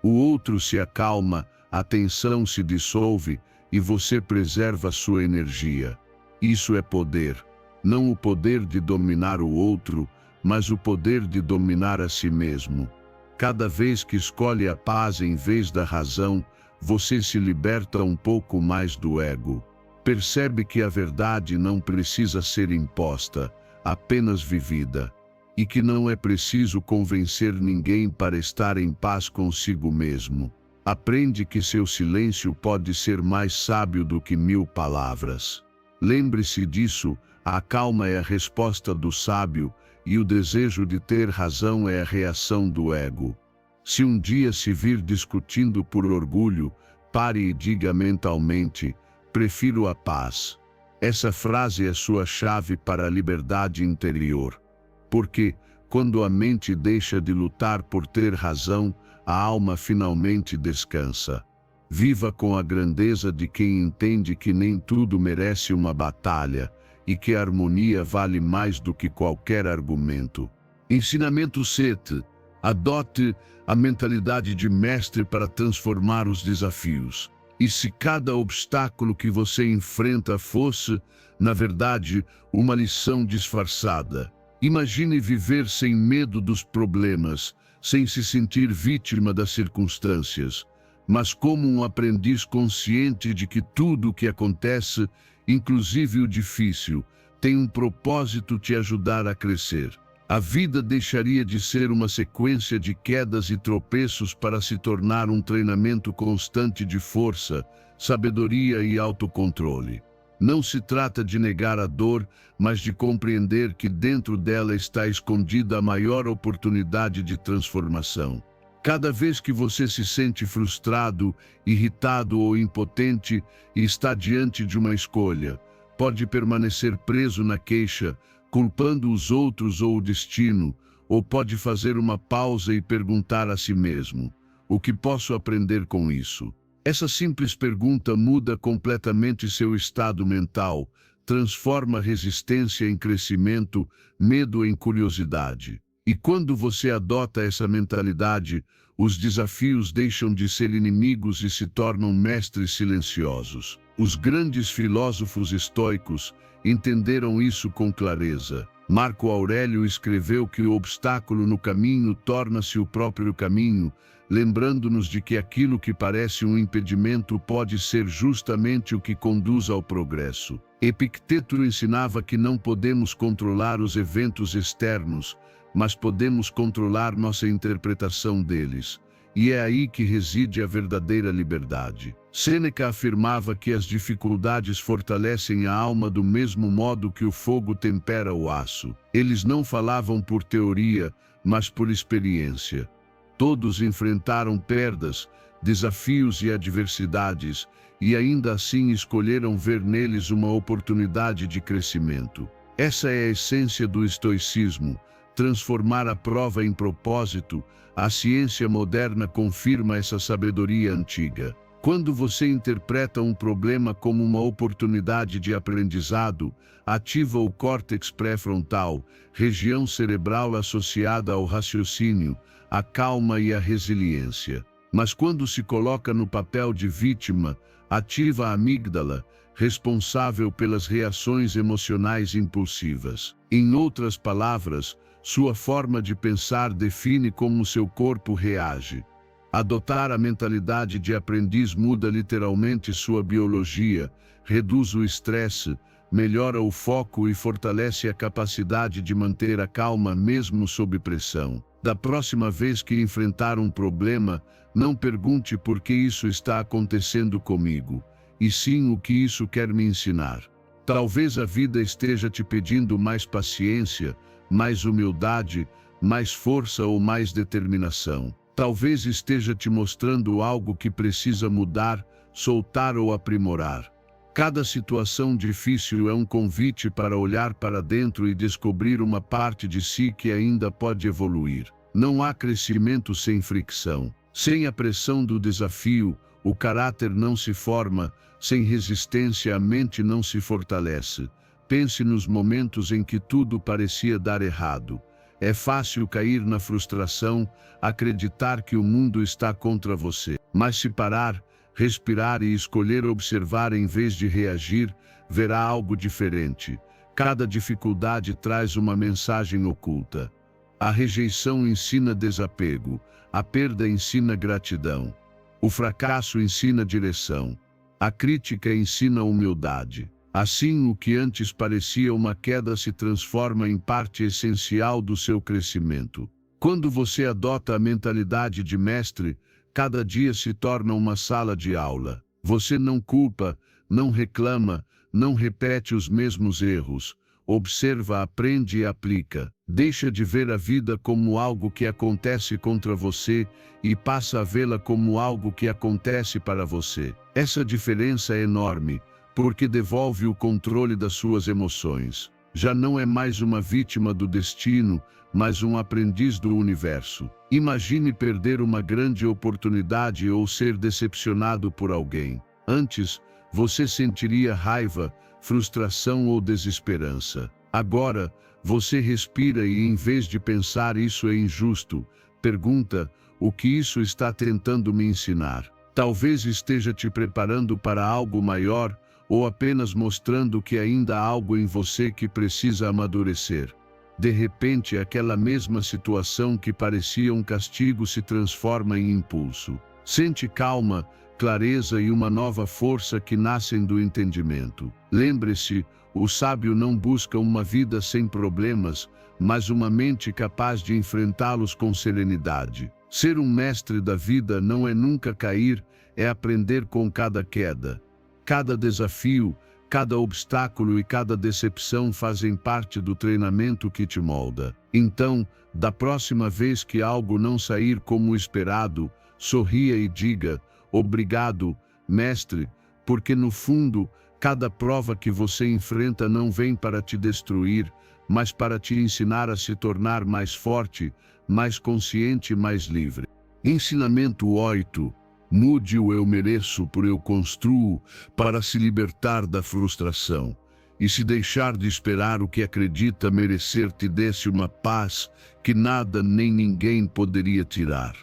O outro se acalma, a tensão se dissolve e você preserva sua energia. Isso é poder. Não o poder de dominar o outro, mas o poder de dominar a si mesmo. Cada vez que escolhe a paz em vez da razão, você se liberta um pouco mais do ego. Percebe que a verdade não precisa ser imposta, apenas vivida. E que não é preciso convencer ninguém para estar em paz consigo mesmo. Aprende que seu silêncio pode ser mais sábio do que 1000 palavras. Lembre-se disso: a calma é a resposta do sábio, e o desejo de ter razão é a reação do ego. Se um dia se vir discutindo por orgulho, pare e diga mentalmente: prefiro a paz. Essa frase é sua chave para a liberdade interior. Porque, quando a mente deixa de lutar por ter razão, a alma finalmente descansa. Viva com a grandeza de quem entende que nem tudo merece uma batalha, e que a harmonia vale mais do que qualquer argumento. Ensinamento 7. Adote a mentalidade de mestre para transformar os desafios. E se cada obstáculo que você enfrenta fosse, na verdade, uma lição disfarçada? Imagine viver sem medo dos problemas, sem se sentir vítima das circunstâncias, mas como um aprendiz consciente de que tudo o que acontece, inclusive o difícil, tem um propósito te ajudar a crescer. A vida deixaria de ser uma sequência de quedas e tropeços para se tornar um treinamento constante de força, sabedoria e autocontrole. Não se trata de negar a dor, mas de compreender que dentro dela está escondida a maior oportunidade de transformação. Cada vez que você se sente frustrado, irritado ou impotente e está diante de uma escolha, pode permanecer preso na queixa, culpando os outros ou o destino, ou pode fazer uma pausa e perguntar a si mesmo: o que posso aprender com isso? Essa simples pergunta muda completamente seu estado mental, transforma resistência em crescimento, medo em curiosidade. E quando você adota essa mentalidade, os desafios deixam de ser inimigos e se tornam mestres silenciosos. Os grandes filósofos estoicos entenderam isso com clareza. Marco Aurélio escreveu que o obstáculo no caminho torna-se o próprio caminho, lembrando-nos de que aquilo que parece um impedimento pode ser justamente o que conduz ao progresso. Epicteto ensinava que não podemos controlar os eventos externos, mas podemos controlar nossa interpretação deles. E é aí que reside a verdadeira liberdade. Sêneca afirmava que as dificuldades fortalecem a alma do mesmo modo que o fogo tempera o aço. Eles não falavam por teoria, mas por experiência. Todos enfrentaram perdas, desafios e adversidades, e ainda assim escolheram ver neles uma oportunidade de crescimento. Essa é a essência do estoicismo: transformar a prova em propósito. A ciência moderna confirma essa sabedoria antiga. Quando você interpreta um problema como uma oportunidade de aprendizado, ativa o córtex pré-frontal, região cerebral associada ao raciocínio, a calma e a resiliência. Mas quando se coloca no papel de vítima, ativa a amígdala, responsável pelas reações emocionais impulsivas. Em outras palavras, sua forma de pensar define como seu corpo reage. Adotar a mentalidade de aprendiz muda literalmente sua biologia, reduz o estresse, melhora o foco e fortalece a capacidade de manter a calma mesmo sob pressão. Da próxima vez que enfrentar um problema, não pergunte por que isso está acontecendo comigo, e sim o que isso quer me ensinar. Talvez a vida esteja te pedindo mais paciência, mais humildade, mais força ou mais determinação. Talvez esteja te mostrando algo que precisa mudar, soltar ou aprimorar. Cada situação difícil é um convite para olhar para dentro e descobrir uma parte de si que ainda pode evoluir. Não há crescimento sem fricção. Sem a pressão do desafio, o caráter não se forma, sem resistência a mente não se fortalece. Pense nos momentos em que tudo parecia dar errado. É fácil cair na frustração, acreditar que o mundo está contra você. Mas se parar, respirar e escolher observar em vez de reagir, verá algo diferente. Cada dificuldade traz uma mensagem oculta. A rejeição ensina desapego, a perda ensina gratidão. O fracasso ensina direção. A crítica ensina humildade. Assim, o que antes parecia uma queda se transforma em parte essencial do seu crescimento. Quando você adota a mentalidade de mestre, cada dia se torna uma sala de aula. Você não culpa, não reclama, não repete os mesmos erros. Observa, aprende e aplica. Deixa de ver a vida como algo que acontece contra você e passa a vê-la como algo que acontece para você. Essa diferença é enorme, porque devolve o controle das suas emoções. Já não é mais uma vítima do destino, mas um aprendiz do universo. Imagine perder uma grande oportunidade ou ser decepcionado por alguém. Antes, você sentiria raiva, frustração ou desesperança. Agora, você respira e, em vez de pensar isso é injusto, pergunta: o que isso está tentando me ensinar? Talvez esteja te preparando para algo maior ou apenas mostrando que ainda há algo em você que precisa amadurecer. De repente, aquela mesma situação que parecia um castigo se transforma em impulso. Sente calma, clareza e uma nova força que nascem do entendimento. Lembre-se, o sábio não busca uma vida sem problemas, mas uma mente capaz de enfrentá-los com serenidade. Ser um mestre da vida não é nunca cair, é aprender com cada queda. Cada desafio, cada obstáculo e cada decepção fazem parte do treinamento que te molda. Então, da próxima vez que algo não sair como esperado, sorria e diga: obrigado, mestre, porque no fundo, cada prova que você enfrenta não vem para te destruir, mas para te ensinar a se tornar mais forte, mais consciente e mais livre. Ensinamento 8. Mude o eu mereço por eu construo para se libertar da frustração. E se deixar de esperar o que acredita merecer te desse uma paz que nada nem ninguém poderia tirar.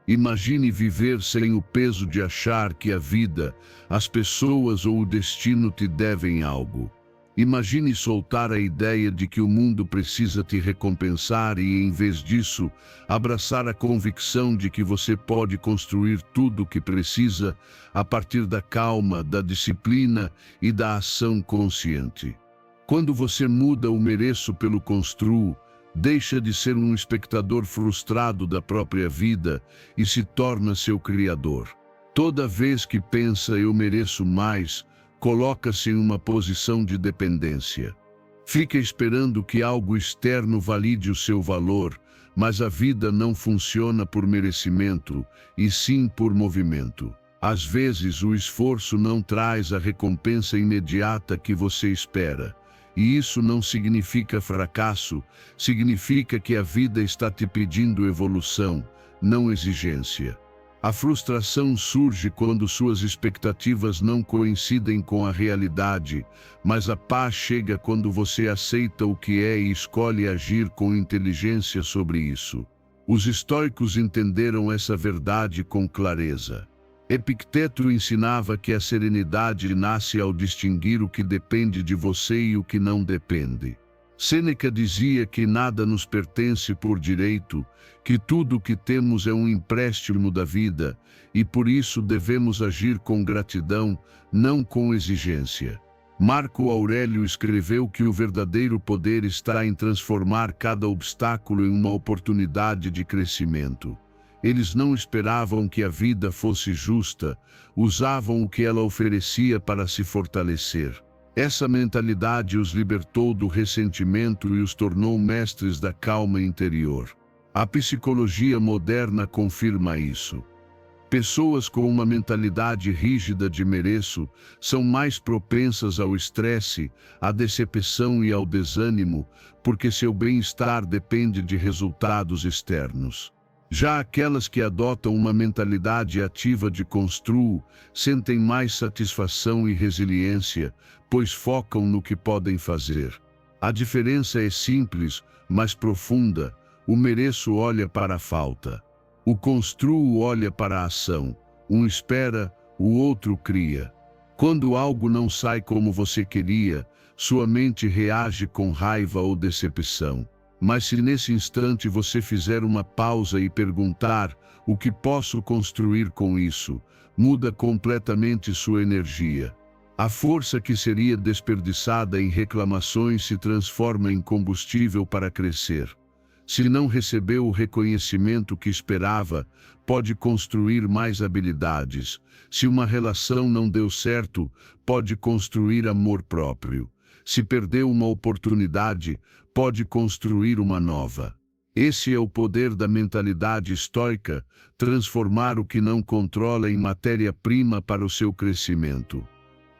Imagine viver sem o peso de achar que a vida, as pessoas ou o destino te devem algo. Imagine soltar a ideia de que o mundo precisa te recompensar e, em vez disso, abraçar a convicção de que você pode construir tudo o que precisa a partir da calma, da disciplina e da ação consciente. Quando você muda o mereço pelo construo, deixa de ser um espectador frustrado da própria vida e se torna seu criador. Toda vez que pensa eu mereço mais, coloca-se em uma posição de dependência. Fica esperando que algo externo valide o seu valor, mas a vida não funciona por merecimento, e sim por movimento. Às vezes o esforço não traz a recompensa imediata que você espera, e isso não significa fracasso, significa que a vida está te pedindo evolução, não exigência. A frustração surge quando suas expectativas não coincidem com a realidade, mas a paz chega quando você aceita o que é e escolhe agir com inteligência sobre isso. Os estoicos entenderam essa verdade com clareza. Epicteto ensinava que a serenidade nasce ao distinguir o que depende de você e o que não depende. Sêneca dizia que nada nos pertence por direito, que tudo o que temos é um empréstimo da vida, e por isso devemos agir com gratidão, não com exigência. Marco Aurélio escreveu que o verdadeiro poder está em transformar cada obstáculo em uma oportunidade de crescimento. Eles não esperavam que a vida fosse justa, usavam o que ela oferecia para se fortalecer. Essa mentalidade os libertou do ressentimento e os tornou mestres da calma interior. A psicologia moderna confirma isso. Pessoas com uma mentalidade rígida de mereço são mais propensas ao estresse, à decepção e ao desânimo, porque seu bem-estar depende de resultados externos. Já aquelas que adotam uma mentalidade ativa de construo sentem mais satisfação e resiliência, pois focam no que podem fazer. A diferença é simples, mas profunda. O mereço olha para a falta. O construo olha para a ação. Um espera, o outro cria. Quando algo não sai como você queria, sua mente reage com raiva ou decepção. Mas se nesse instante você fizer uma pausa e perguntar: o que posso construir com isso? Muda completamente sua energia. A força que seria desperdiçada em reclamações se transforma em combustível para crescer. Se não recebeu o reconhecimento que esperava, pode construir mais habilidades. Se uma relação não deu certo, pode construir amor próprio. Se perdeu uma oportunidade, pode construir uma nova. Esse é o poder da mentalidade estoica, transformar o que não controla em matéria-prima para o seu crescimento.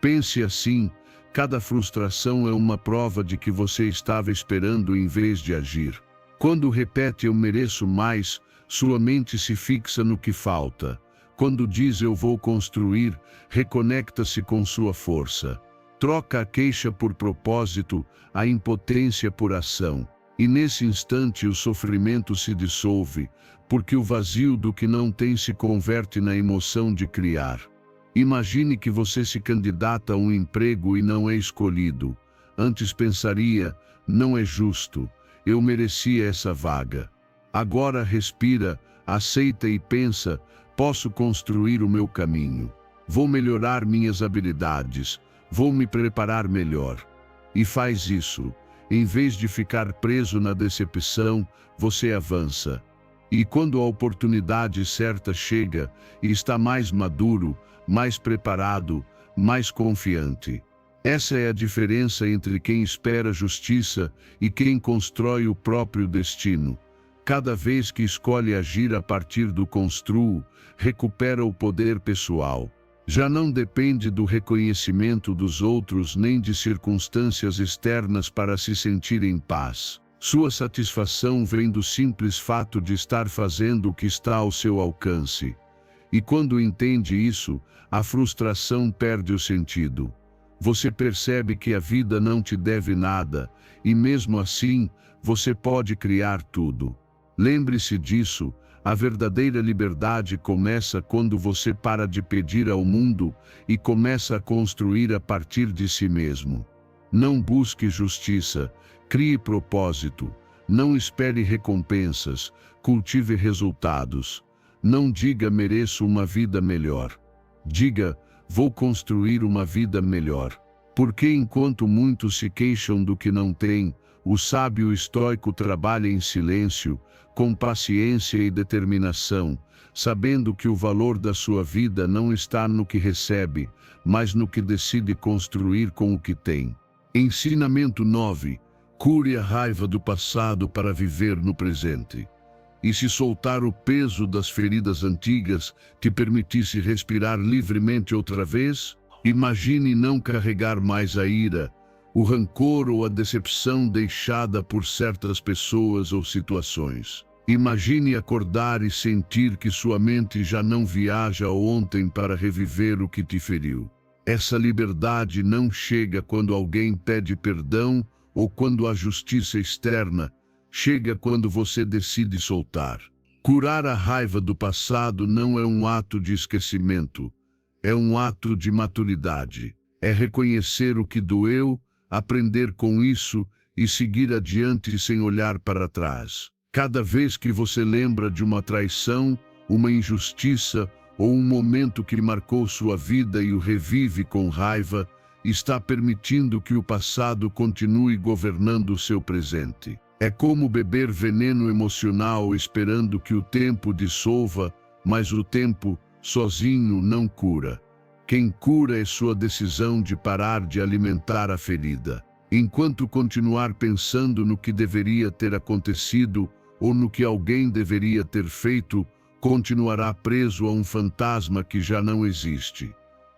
Pense assim: cada frustração é uma prova de que você estava esperando em vez de agir. Quando repete eu mereço mais, sua mente se fixa no que falta. Quando diz eu vou construir, reconecta-se com sua força. Troca a queixa por propósito, a impotência por ação. E nesse instante o sofrimento se dissolve, porque o vazio do que não tem se converte na emoção de criar. Imagine que você se candidata a um emprego e não é escolhido. Antes pensaria, não é justo, eu merecia essa vaga. Agora respira, aceita e pensa, posso construir o meu caminho. Vou melhorar minhas habilidades, vou me preparar melhor. E faz isso. Em vez de ficar preso na decepção, você avança. E quando a oportunidade certa chega, está mais maduro, mais preparado, mais confiante. Essa é a diferença entre quem espera justiça e quem constrói o próprio destino. Cada vez que escolhe agir a partir do construo, recupera o poder pessoal. Já não depende do reconhecimento dos outros nem de circunstâncias externas para se sentir em paz. Sua satisfação vem do simples fato de estar fazendo o que está ao seu alcance. E quando entende isso, a frustração perde o sentido. Você percebe que a vida não te deve nada, e mesmo assim, você pode criar tudo. Lembre-se disso, a verdadeira liberdade começa quando você para de pedir ao mundo e começa a construir a partir de si mesmo. Não busque justiça, crie propósito, não espere recompensas, cultive resultados. Não diga mereço uma vida melhor. Diga, vou construir uma vida melhor. Porque enquanto muitos se queixam do que não têm, o sábio estoico trabalha em silêncio, com paciência e determinação, sabendo que o valor da sua vida não está no que recebe, mas no que decide construir com o que tem. Ensinamento 9. Cure a raiva do passado para viver no presente. E se soltar o peso das feridas antigas te permitisse respirar livremente outra vez, imagine não carregar mais a ira, o rancor ou a decepção deixada por certas pessoas ou situações. Imagine acordar e sentir que sua mente já não viaja ontem para reviver o que te feriu. Essa liberdade não chega quando alguém pede perdão ou quando a justiça externa, chega quando você decide soltar. Curar a raiva do passado não é um ato de esquecimento, é um ato de maturidade. É reconhecer o que doeu, aprender com isso e seguir adiante sem olhar para trás. Cada vez que você lembra de uma traição, uma injustiça ou um momento que marcou sua vida e o revive com raiva, está permitindo que o passado continue governando o seu presente. É como beber veneno emocional esperando que o tempo dissolva, mas o tempo, sozinho, não cura. Quem cura é sua decisão de parar de alimentar a ferida. Enquanto continuar pensando no que deveria ter acontecido ou no que alguém deveria ter feito, continuará preso a um fantasma que já não existe.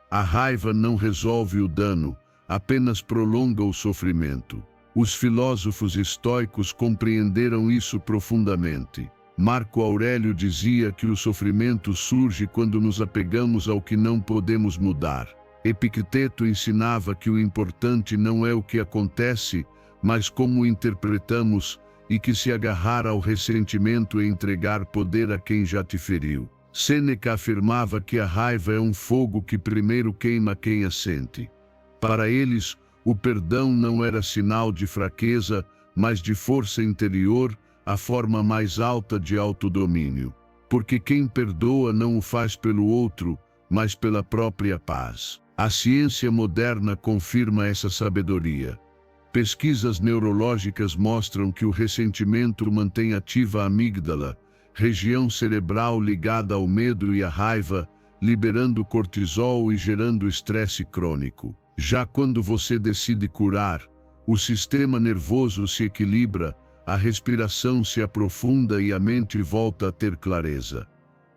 A raiva não resolve o dano, apenas prolonga o sofrimento. Os filósofos estoicos compreenderam isso profundamente. Marco Aurélio dizia que o sofrimento surge quando nos apegamos ao que não podemos mudar. Epicteto ensinava que o importante não é o que acontece, mas como o interpretamos, e que se agarrar ao ressentimento é entregar poder a quem já te feriu. Sêneca afirmava que a raiva é um fogo que primeiro queima quem a sente. Para eles, o perdão não era sinal de fraqueza, mas de força interior, a forma mais alta de autodomínio. Porque quem perdoa não o faz pelo outro, mas pela própria paz. A ciência moderna confirma essa sabedoria. Pesquisas neurológicas mostram que o ressentimento mantém ativa a amígdala, região cerebral ligada ao medo e à raiva, liberando cortisol e gerando estresse crônico. Já quando você decide curar, o sistema nervoso se equilibra, a respiração se aprofunda e a mente volta a ter clareza.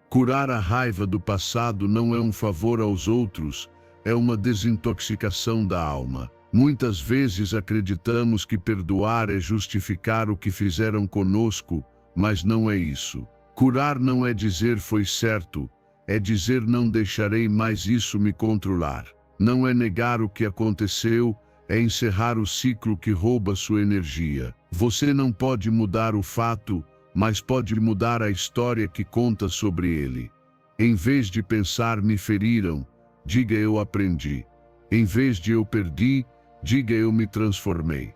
Curar a raiva do passado não é um favor aos outros, é uma desintoxicação da alma. Muitas vezes acreditamos que perdoar é justificar o que fizeram conosco, mas não é isso. Curar não é dizer foi certo, é dizer não deixarei mais isso me controlar. Não é negar o que aconteceu, é encerrar o ciclo que rouba sua energia. Você não pode mudar o fato, mas pode mudar a história que conta sobre ele. Em vez de pensar me feriram, diga eu aprendi. Em vez de eu perdi, diga eu me transformei.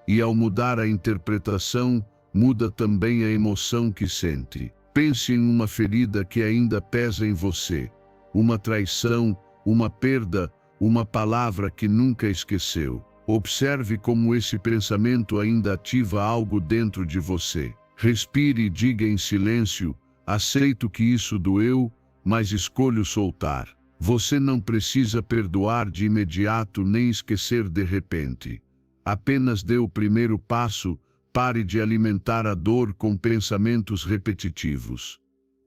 E ao mudar a interpretação, muda também a emoção que sente. Pense em uma ferida que ainda pesa em você. Uma traição, uma perda, uma palavra que nunca esqueceu. Observe como esse pensamento ainda ativa algo dentro de você. Respire e diga em silêncio: aceito que isso doeu, mas escolho soltar. Você não precisa perdoar de imediato nem esquecer de repente. Apenas dê o primeiro passo, pare de alimentar a dor com pensamentos repetitivos.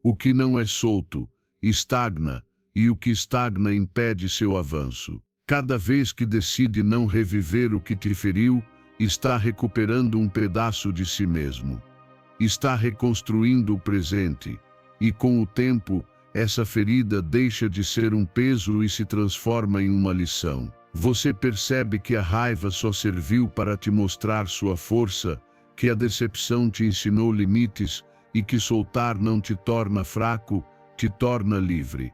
O que não é solto, estagna, e o que estagna impede seu avanço. Cada vez que decide não reviver o que te feriu, está recuperando um pedaço de si mesmo. Está reconstruindo o presente, e com o tempo, essa ferida deixa de ser um peso e se transforma em uma lição. Você percebe que a raiva só serviu para te mostrar sua força, que a decepção te ensinou limites e que soltar não te torna fraco, te torna livre.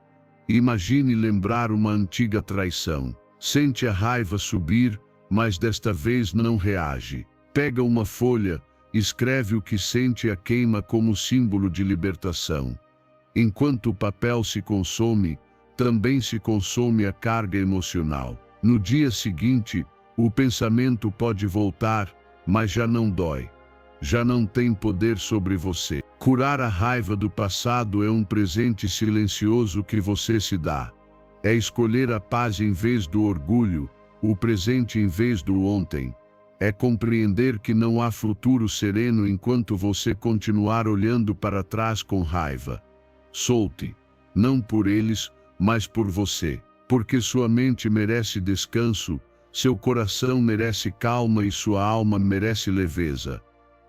Imagine lembrar uma antiga traição. Sente a raiva subir, mas desta vez não reage. Pega uma folha, escreve o que sente e a queima como símbolo de libertação. Enquanto o papel se consome, também se consome a carga emocional. No dia seguinte, o pensamento pode voltar, mas já não dói. Já não tem poder sobre você. Curar a raiva do passado é um presente silencioso que você se dá. É escolher a paz em vez do orgulho, o presente em vez do ontem. É compreender que não há futuro sereno enquanto você continuar olhando para trás com raiva. Solte, não por eles, mas por você. Porque sua mente merece descanso, seu coração merece calma e sua alma merece leveza.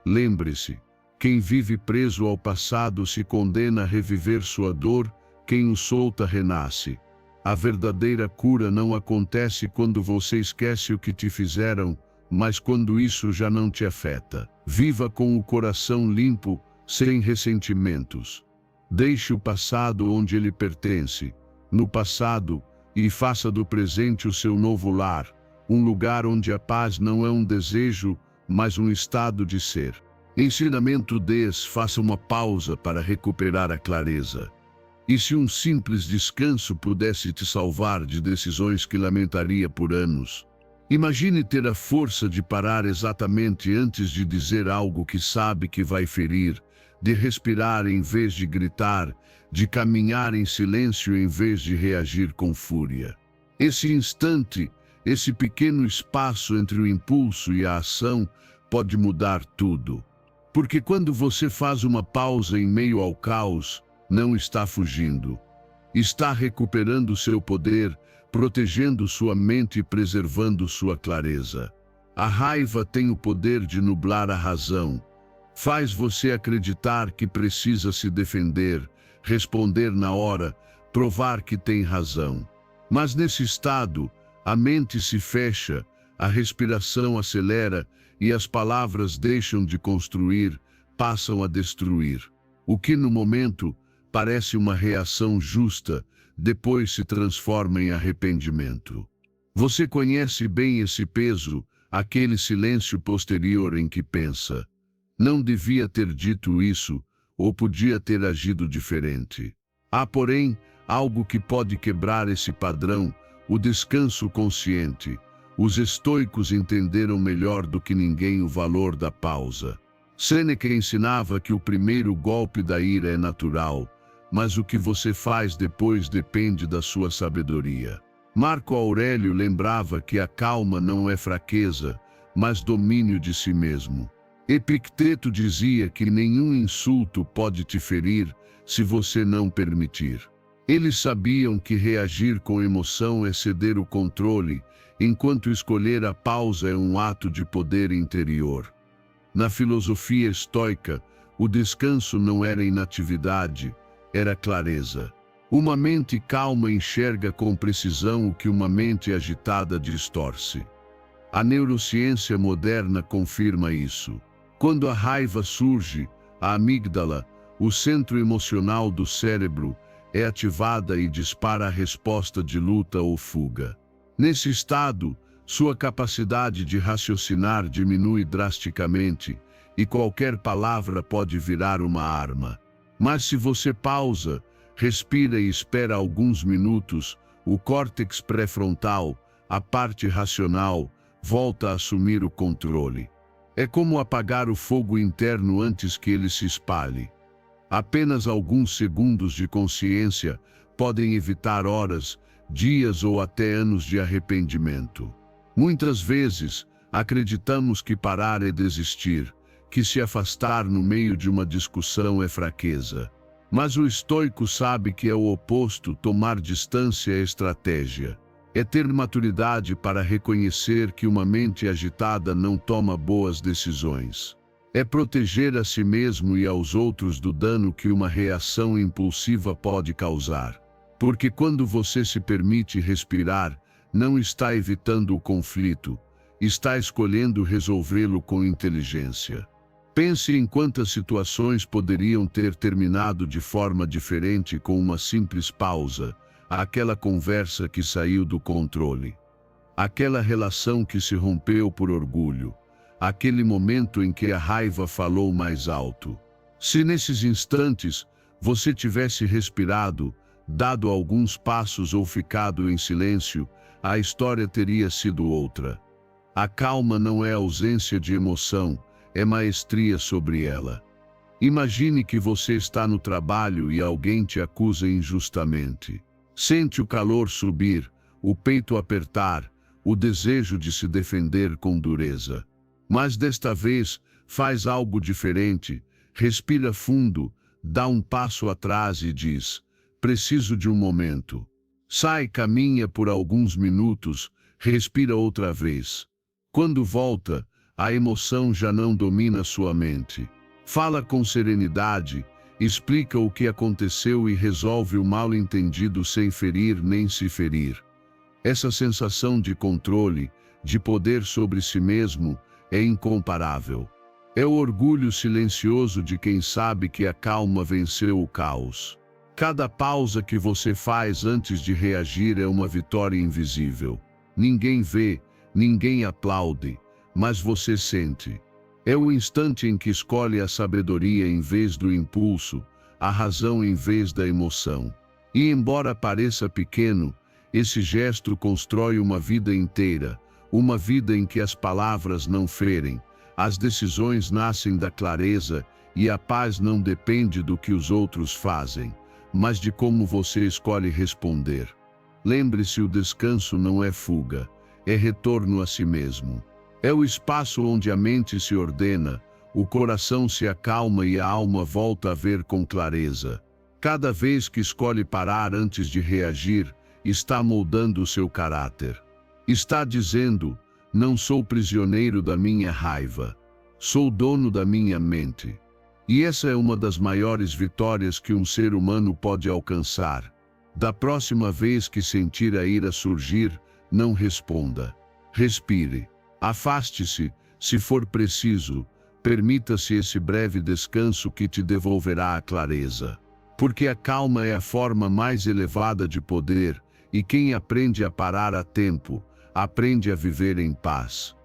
Lembre-se, quem vive preso ao passado se condena a reviver sua dor, quem o solta renasce. A verdadeira cura não acontece quando você esquece o que te fizeram, mas quando isso já não te afeta. Viva com o coração limpo, sem ressentimentos. Deixe o passado onde ele pertence, no passado, e faça do presente o seu novo lar, um lugar onde a paz não é um desejo, mas um estado de ser. Ensinamento 10: faça uma pausa para recuperar a clareza. E se um simples descanso pudesse te salvar de decisões que lamentaria por anos? Imagine ter a força de parar exatamente antes de dizer algo que sabe que vai ferir, de respirar em vez de gritar, de caminhar em silêncio em vez de reagir com fúria. Esse instante, esse pequeno espaço entre o impulso e a ação, pode mudar tudo. Porque quando você faz uma pausa em meio ao caos, não está fugindo. Está recuperando seu poder, protegendo sua mente e preservando sua clareza. A raiva tem o poder de nublar a razão. Faz você acreditar que precisa se defender, responder na hora, provar que tem razão. Mas nesse estado, a mente se fecha, a respiração acelera e as palavras deixam de construir, passam a destruir. O que no momento parece uma reação justa, depois se transforma em arrependimento. Você conhece bem esse peso, aquele silêncio posterior em que pensa: não devia ter dito isso, ou podia ter agido diferente. Há, porém, algo que pode quebrar esse padrão: o descanso consciente. Os estoicos entenderam melhor do que ninguém o valor da pausa. Sêneca ensinava que o primeiro golpe da ira é natural, mas o que você faz depois depende da sua sabedoria. Marco Aurélio lembrava que a calma não é fraqueza, mas domínio de si mesmo. Epicteto dizia que nenhum insulto pode te ferir se você não permitir. Eles sabiam que reagir com emoção é ceder o controle, enquanto escolher a pausa é um ato de poder interior. Na filosofia estoica, o descanso não era inatividade, era clareza. Uma mente calma enxerga com precisão o que uma mente agitada distorce. A neurociência moderna confirma isso. Quando a raiva surge, a amígdala, o centro emocional do cérebro, é ativada e dispara a resposta de luta ou fuga. Nesse estado, sua capacidade de raciocinar diminui drasticamente e qualquer palavra pode virar uma arma. Mas se você pausa, respira e espera alguns minutos, o córtex pré-frontal, a parte racional, volta a assumir o controle. É como apagar o fogo interno antes que ele se espalhe. Apenas alguns segundos de consciência podem evitar horas, dias ou até anos de arrependimento. Muitas vezes, acreditamos que parar é desistir, que se afastar no meio de uma discussão é fraqueza. Mas o estoico sabe que é o oposto. Tomar distância é estratégia. É ter maturidade para reconhecer que uma mente agitada não toma boas decisões. É proteger a si mesmo e aos outros do dano que uma reação impulsiva pode causar. Porque quando você se permite respirar, não está evitando o conflito, está escolhendo resolvê-lo com inteligência. Pense em quantas situações poderiam ter terminado de forma diferente com uma simples pausa, aquela conversa que saiu do controle, aquela relação que se rompeu por orgulho, aquele momento em que a raiva falou mais alto. Se nesses instantes você tivesse respirado, dado alguns passos ou ficado em silêncio, a história teria sido outra. A calma não é ausência de emoção, é maestria sobre ela. Imagine que você está no trabalho e alguém te acusa injustamente. Sente o calor subir, o peito apertar, o desejo de se defender com dureza. Mas desta vez, faz algo diferente, respira fundo, dá um passo atrás e diz: preciso de um momento. Sai, caminha por alguns minutos, respira outra vez. Quando volta, a emoção já não domina sua mente. Fala com serenidade, explica o que aconteceu e resolve o mal-entendido sem ferir nem se ferir. Essa sensação de controle, de poder sobre si mesmo, é incomparável. É o orgulho silencioso de quem sabe que a calma venceu o caos. Cada pausa que você faz antes de reagir é uma vitória invisível. Ninguém vê, ninguém aplaude, mas você sente. É o instante em que escolhe a sabedoria em vez do impulso, a razão em vez da emoção. E embora pareça pequeno, esse gesto constrói uma vida inteira, uma vida em que as palavras não ferem, as decisões nascem da clareza e a paz não depende do que os outros fazem, mas de como você escolhe responder. Lembre-se, o descanso não é fuga, é retorno a si mesmo. É o espaço onde a mente se ordena, o coração se acalma e a alma volta a ver com clareza. Cada vez que escolhe parar antes de reagir, está moldando o seu caráter. Está dizendo: não sou prisioneiro da minha raiva, sou dono da minha mente. E essa é uma das maiores vitórias que um ser humano pode alcançar. Da próxima vez que sentir a ira surgir, não responda. Respire. Afaste-se, se for preciso, permita-se esse breve descanso que te devolverá a clareza. Porque a calma é a forma mais elevada de poder, e quem aprende a parar a tempo, aprende a viver em paz.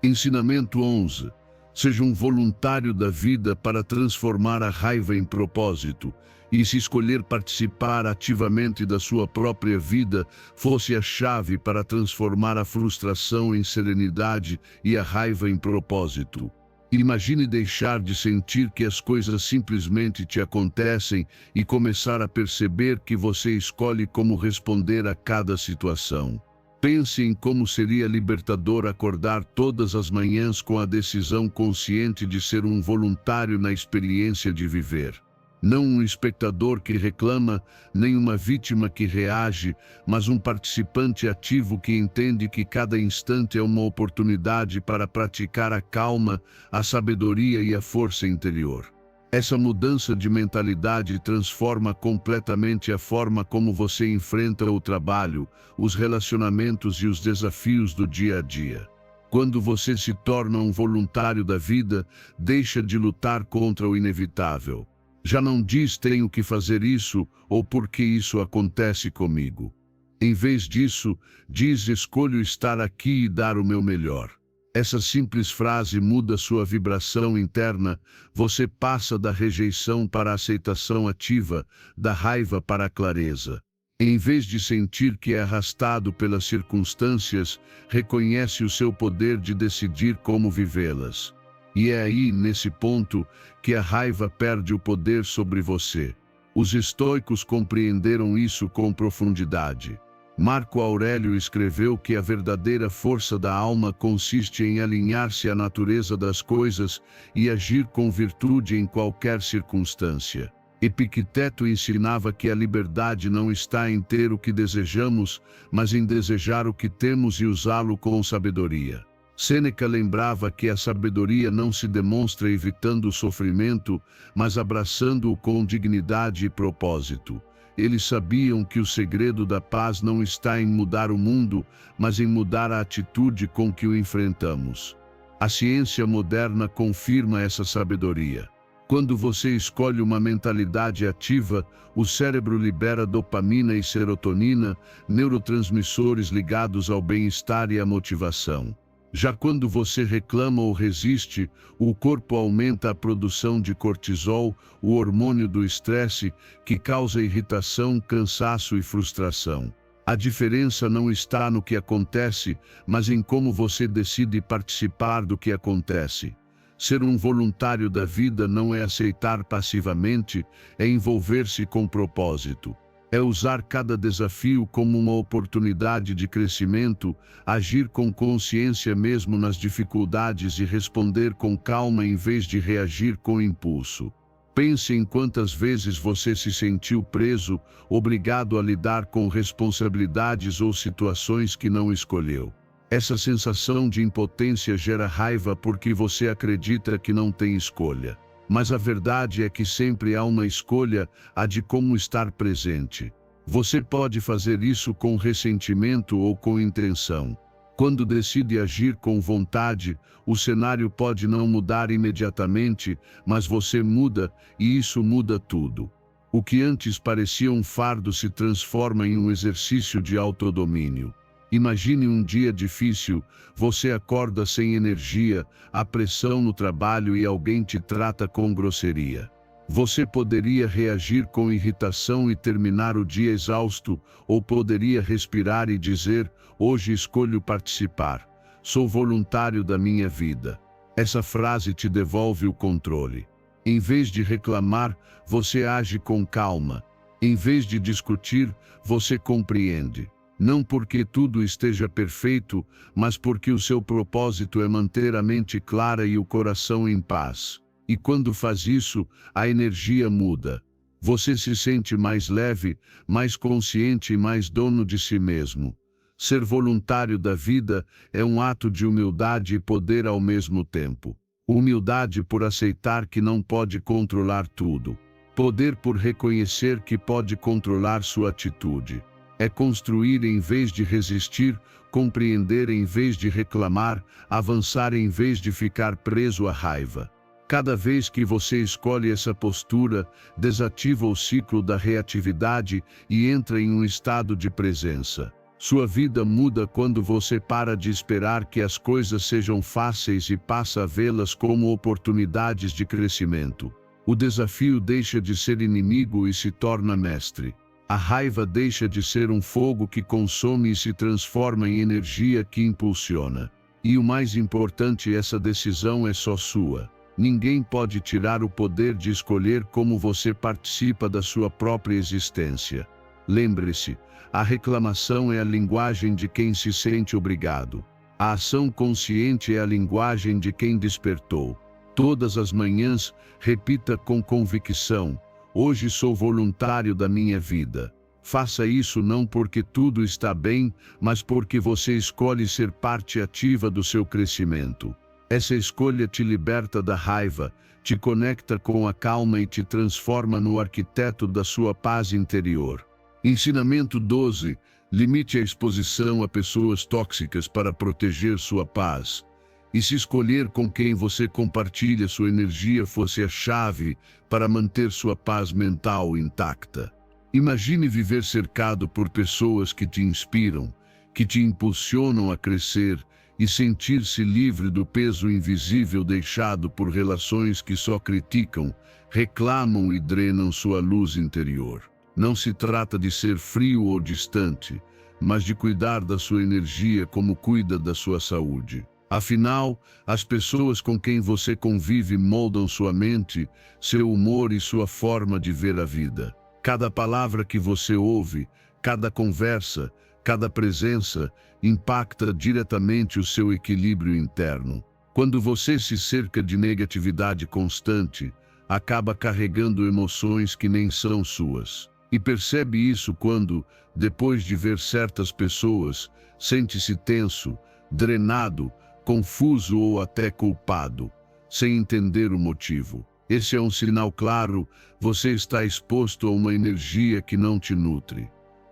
Ensinamento 11. Seja um voluntário da vida para transformar a raiva em propósito, e se escolher participar ativamente da sua própria vida fosse a chave para transformar a frustração em serenidade e a raiva em propósito. Imagine deixar de sentir que as coisas simplesmente te acontecem e começar a perceber que você escolhe como responder a cada situação. Pense em como seria libertador acordar todas as manhãs com a decisão consciente de ser um voluntário na experiência de viver. Não um espectador que reclama, nem uma vítima que reage, mas um participante ativo que entende que cada instante é uma oportunidade para praticar a calma, a sabedoria e a força interior. Essa mudança de mentalidade transforma completamente a forma como você enfrenta o trabalho, os relacionamentos e os desafios do dia a dia. Quando você se torna um voluntário da vida, deixa de lutar contra o inevitável. Já não diz tenho que fazer isso ou por que isso acontece comigo. Em vez disso, diz escolho estar aqui e dar o meu melhor. Essa simples frase muda sua vibração interna, você passa da rejeição para a aceitação ativa, da raiva para a clareza. Em vez de sentir que é arrastado pelas circunstâncias, reconhece o seu poder de decidir como vivê-las. E é aí, nesse ponto, que a raiva perde o poder sobre você. Os estoicos compreenderam isso com profundidade. Marco Aurélio escreveu que a verdadeira força da alma consiste em alinhar-se à natureza das coisas e agir com virtude em qualquer circunstância. Epicteto ensinava que a liberdade não está em ter o que desejamos, mas em desejar o que temos e usá-lo com sabedoria. Sêneca lembrava que a sabedoria não se demonstra evitando o sofrimento, mas abraçando-o com dignidade e propósito. Eles sabiam que o segredo da paz não está em mudar o mundo, mas em mudar a atitude com que o enfrentamos. A ciência moderna confirma essa sabedoria. Quando você escolhe uma mentalidade ativa, o cérebro libera dopamina e serotonina, neurotransmissores ligados ao bem-estar e à motivação. Já quando você reclama ou resiste, o corpo aumenta a produção de cortisol, o hormônio do estresse, que causa irritação, cansaço e frustração. A diferença não está no que acontece, mas em como você decide participar do que acontece. Ser um voluntário da vida não é aceitar passivamente, é envolver-se com propósito. É usar cada desafio como uma oportunidade de crescimento, agir com consciência mesmo nas dificuldades e responder com calma em vez de reagir com impulso. Pense em quantas vezes você se sentiu preso, obrigado a lidar com responsabilidades ou situações que não escolheu. Essa sensação de impotência gera raiva porque você acredita que não tem escolha. Mas a verdade é que sempre há uma escolha, a de como estar presente. Você pode fazer isso com ressentimento ou com intenção. Quando decide agir com vontade, o cenário pode não mudar imediatamente, mas você muda, e isso muda tudo. O que antes parecia um fardo se transforma em um exercício de autodomínio. Imagine um dia difícil, você acorda sem energia, há pressão no trabalho e alguém te trata com grosseria. Você poderia reagir com irritação e terminar o dia exausto, ou poderia respirar e dizer, hoje escolho participar. Sou voluntário da minha vida. Essa frase te devolve o controle. Em vez de reclamar, você age com calma. Em vez de discutir, você compreende. Não porque tudo esteja perfeito, mas porque o seu propósito é manter a mente clara e o coração em paz. E quando faz isso, a energia muda. Você se sente mais leve, mais consciente e mais dono de si mesmo. Ser voluntário da vida é um ato de humildade e poder ao mesmo tempo. Humildade por aceitar que não pode controlar tudo. Poder por reconhecer que pode controlar sua atitude. É construir em vez de resistir, compreender em vez de reclamar, avançar em vez de ficar preso à raiva. Cada vez que você escolhe essa postura, desativa o ciclo da reatividade e entra em um estado de presença. Sua vida muda quando você para de esperar que as coisas sejam fáceis e passa a vê-las como oportunidades de crescimento. O desafio deixa de ser inimigo e se torna mestre. A raiva deixa de ser um fogo que consome e se transforma em energia que impulsiona. E o mais importante, essa decisão é só sua. Ninguém pode tirar o poder de escolher como você participa da sua própria existência. Lembre-se, a reclamação é a linguagem de quem se sente obrigado. A ação consciente é a linguagem de quem despertou. Todas as manhãs, repita com convicção: hoje sou voluntário da minha vida. Faça isso não porque tudo está bem, mas porque você escolhe ser parte ativa do seu crescimento. Essa escolha te liberta da raiva, te conecta com a calma e te transforma no arquiteto da sua paz interior. Ensinamento 12. Limite a exposição a pessoas tóxicas para proteger sua paz. E se escolher com quem você compartilha sua energia fosse a chave para manter sua paz mental intacta. Imagine viver cercado por pessoas que te inspiram, que te impulsionam a crescer e sentir-se livre do peso invisível deixado por relações que só criticam, reclamam e drenam sua luz interior. Não se trata de ser frio ou distante, mas de cuidar da sua energia como cuida da sua saúde. Afinal, as pessoas com quem você convive moldam sua mente, seu humor e sua forma de ver a vida. Cada palavra que você ouve, cada conversa, cada presença, impacta diretamente o seu equilíbrio interno. Quando você se cerca de negatividade constante, acaba carregando emoções que nem são suas. E percebe isso quando, depois de ver certas pessoas, sente-se tenso, drenado, confuso ou até culpado, sem entender o motivo. Esse é um sinal claro, você está exposto a uma energia que não te nutre.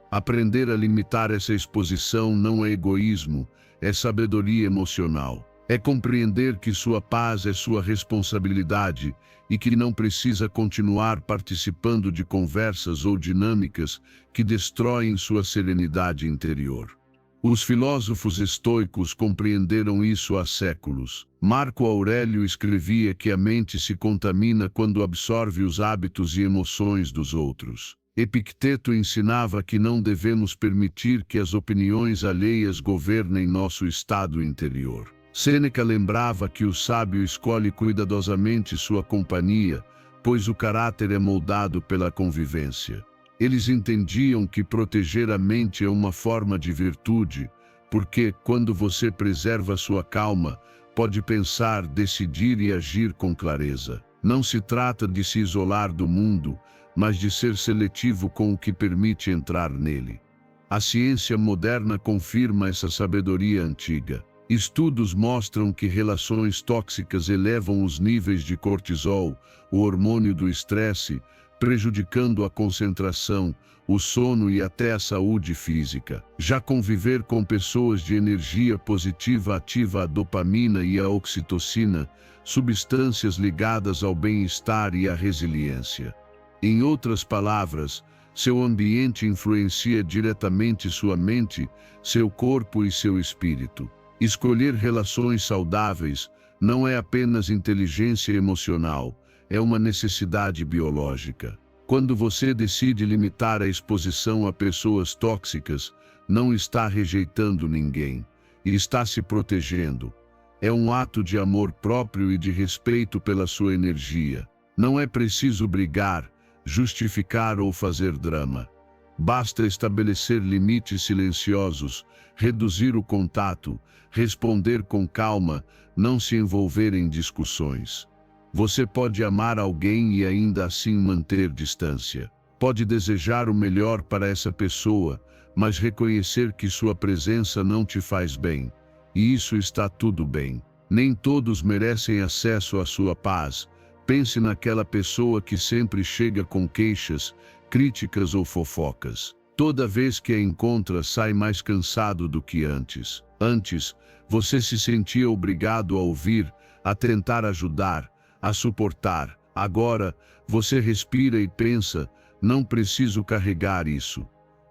Aprender a limitar essa exposição não é egoísmo, é sabedoria emocional. É compreender que sua paz é sua responsabilidade e que não precisa continuar participando de conversas ou dinâmicas que destroem sua serenidade interior. Os filósofos estoicos compreenderam isso há séculos. Marco Aurélio escrevia que a mente se contamina quando absorve os hábitos e emoções dos outros. Epicteto ensinava que não devemos permitir que as opiniões alheias governem nosso estado interior. Sêneca lembrava que o sábio escolhe cuidadosamente sua companhia, pois o caráter é moldado pela convivência. Eles entendiam que proteger a mente é uma forma de virtude, porque, quando você preserva sua calma, pode pensar, decidir e agir com clareza. Não se trata de se isolar do mundo, mas de ser seletivo com o que permite entrar nele. A ciência moderna confirma essa sabedoria antiga. Estudos mostram que relações tóxicas elevam os níveis de cortisol, o hormônio do estresse, prejudicando a concentração, o sono e até a saúde física. Já conviver com pessoas de energia positiva ativa a dopamina e a oxitocina, substâncias ligadas ao bem-estar e à resiliência. Em outras palavras, seu ambiente influencia diretamente sua mente, seu corpo e seu espírito. Escolher relações saudáveis não é apenas inteligência emocional, é uma necessidade biológica. Quando você decide limitar a exposição a pessoas tóxicas, não está rejeitando ninguém, e está se protegendo. É um ato de amor próprio e de respeito pela sua energia. Não é preciso brigar, justificar ou fazer drama. Basta estabelecer limites silenciosos, reduzir o contato, responder com calma, não se envolver em discussões. Você pode amar alguém e ainda assim manter distância. Pode desejar o melhor para essa pessoa, mas reconhecer que sua presença não te faz bem. E isso está tudo bem. Nem todos merecem acesso à sua paz. Pense naquela pessoa que sempre chega com queixas, críticas ou fofocas. Toda vez que a encontra, sai mais cansado do que antes. Antes, você se sentia obrigado a ouvir, a tentar ajudar, a suportar. Agora, você respira e pensa, não preciso carregar isso.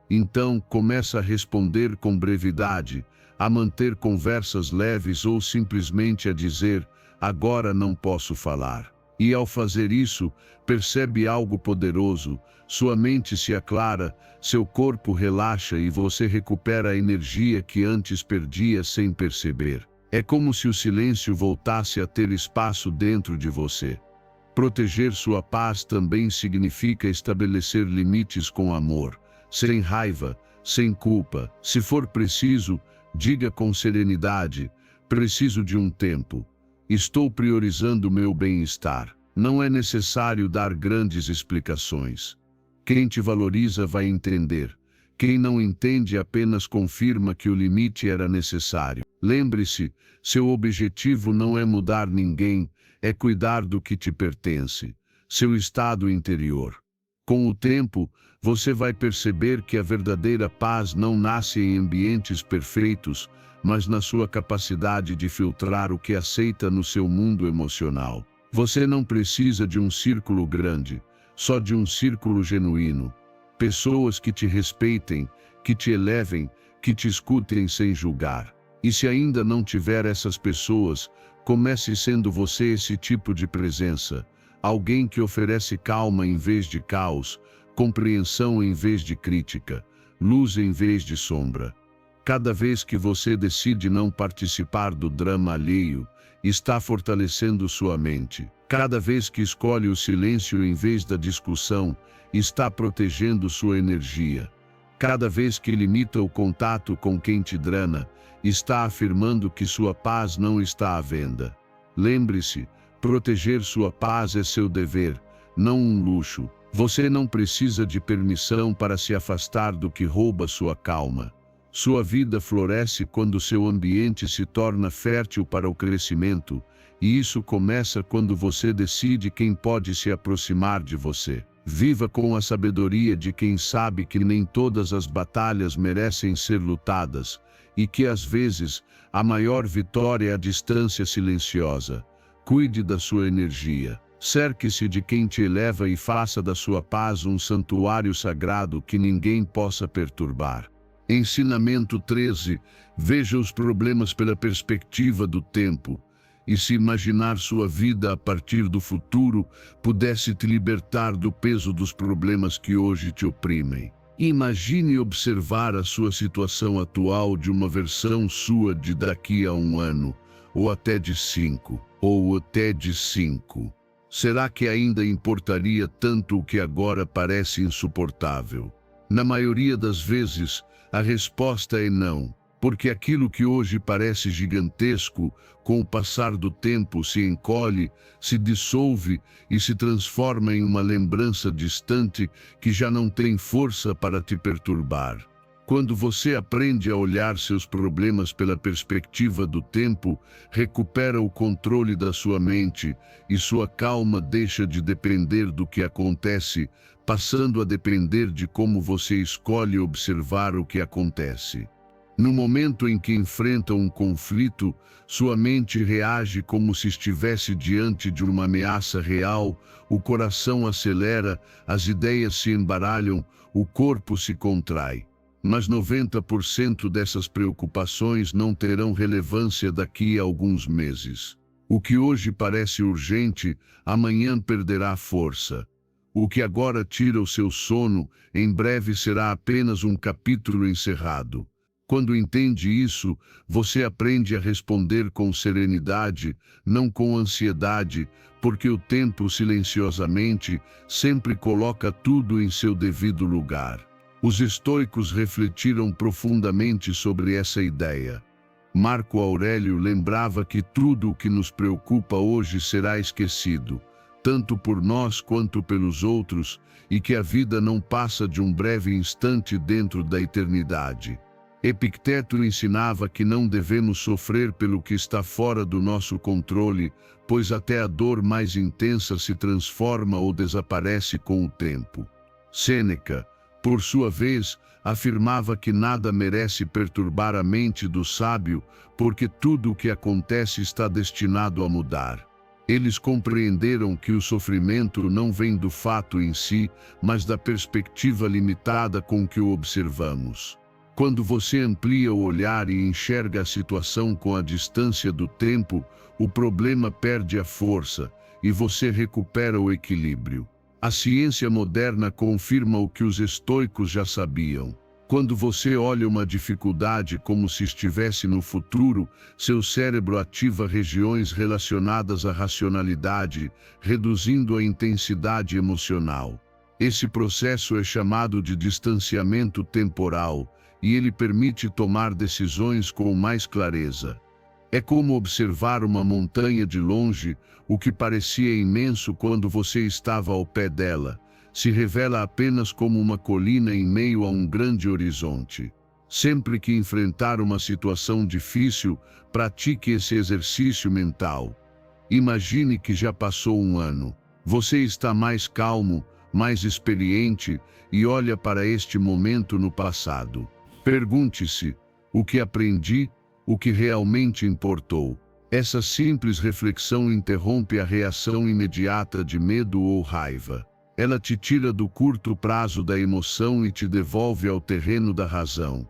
Então, começa a responder com brevidade, a manter conversas leves ou simplesmente a dizer, agora não posso falar. E ao fazer isso, percebe algo poderoso, sua mente se aclara, seu corpo relaxa e você recupera a energia que antes perdia sem perceber. É como se o silêncio voltasse a ter espaço dentro de você. Proteger sua paz também significa estabelecer limites com amor, sem raiva, sem culpa. Se for preciso, diga com serenidade, preciso de um tempo. Estou priorizando meu bem-estar. Não é necessário dar grandes explicações. Quem te valoriza vai entender. Quem não entende apenas confirma que o limite era necessário. Lembre-se, seu objetivo não é mudar ninguém, é cuidar do que te pertence, seu estado interior. Com o tempo, você vai perceber que a verdadeira paz não nasce em ambientes perfeitos, mas na sua capacidade de filtrar o que aceita no seu mundo emocional. Você não precisa de um círculo grande, só de um círculo genuíno. Pessoas que te respeitem, que te elevem, que te escutem sem julgar. E se ainda não tiver essas pessoas, comece sendo você esse tipo de presença. Alguém que oferece calma em vez de caos, compreensão em vez de crítica, luz em vez de sombra. Cada vez que você decide não participar do drama alheio, está fortalecendo sua mente. Cada vez que escolhe o silêncio em vez da discussão, está protegendo sua energia. Cada vez que limita o contato com quem te drena, está afirmando que sua paz não está à venda. Lembre-se, proteger sua paz é seu dever, não um luxo. Você não precisa de permissão para se afastar do que rouba sua calma. Sua vida floresce quando seu ambiente se torna fértil para o crescimento, e isso começa quando você decide quem pode se aproximar de você. Viva com a sabedoria de quem sabe que nem todas as batalhas merecem ser lutadas, e que às vezes a maior vitória é a distância silenciosa. Cuide da sua energia. Cerque-se de quem te eleva e faça da sua paz um santuário sagrado que ninguém possa perturbar. Ensinamento 13. Veja os problemas pela perspectiva do tempo. E se imaginar sua vida a partir do futuro, pudesse te libertar do peso dos problemas que hoje te oprimem. Imagine observar a sua situação atual de uma versão sua de daqui a um ano, ou até de 5, ou até de 5. Será que ainda importaria tanto o que agora parece insuportável? Na maioria das vezes, a resposta é não, porque aquilo que hoje parece gigantesco, com o passar do tempo se encolhe, se dissolve e se transforma em uma lembrança distante que já não tem força para te perturbar. Quando você aprende a olhar seus problemas pela perspectiva do tempo, recupera o controle da sua mente e sua calma deixa de depender do que acontece, passando a depender de como você escolhe observar o que acontece. No momento em que enfrenta um conflito, sua mente reage como se estivesse diante de uma ameaça real, o coração acelera, as ideias se embaralham, o corpo se contrai. Mas 90% dessas preocupações não terão relevância daqui a alguns meses. O que hoje parece urgente, amanhã perderá força. O que agora tira o seu sono, em breve será apenas um capítulo encerrado. Quando entende isso, você aprende a responder com serenidade, não com ansiedade, porque o tempo silenciosamente sempre coloca tudo em seu devido lugar. Os estoicos refletiram profundamente sobre essa ideia. Marco Aurélio lembrava que tudo o que nos preocupa hoje será esquecido, tanto por nós quanto pelos outros, e que a vida não passa de um breve instante dentro da eternidade. Epicteto ensinava que não devemos sofrer pelo que está fora do nosso controle, pois até a dor mais intensa se transforma ou desaparece com o tempo. Sêneca, por sua vez, afirmava que nada merece perturbar a mente do sábio, porque tudo o que acontece está destinado a mudar. Eles compreenderam que o sofrimento não vem do fato em si, mas da perspectiva limitada com que o observamos. Quando você amplia o olhar e enxerga a situação com a distância do tempo, o problema perde a força e você recupera o equilíbrio. A ciência moderna confirma o que os estoicos já sabiam. Quando você olha uma dificuldade como se estivesse no futuro, seu cérebro ativa regiões relacionadas à racionalidade, reduzindo a intensidade emocional. Esse processo é chamado de distanciamento temporal, e ele permite tomar decisões com mais clareza. É como observar uma montanha de longe, o que parecia imenso quando você estava ao pé dela, se revela apenas como uma colina em meio a um grande horizonte. Sempre que enfrentar uma situação difícil, pratique esse exercício mental. Imagine que já passou um ano. Você está mais calmo, mais experiente e olha para este momento no passado. Pergunte-se: o que aprendi? O que realmente importou? Essa simples reflexão interrompe a reação imediata de medo ou raiva. Ela te tira do curto prazo da emoção e te devolve ao terreno da razão.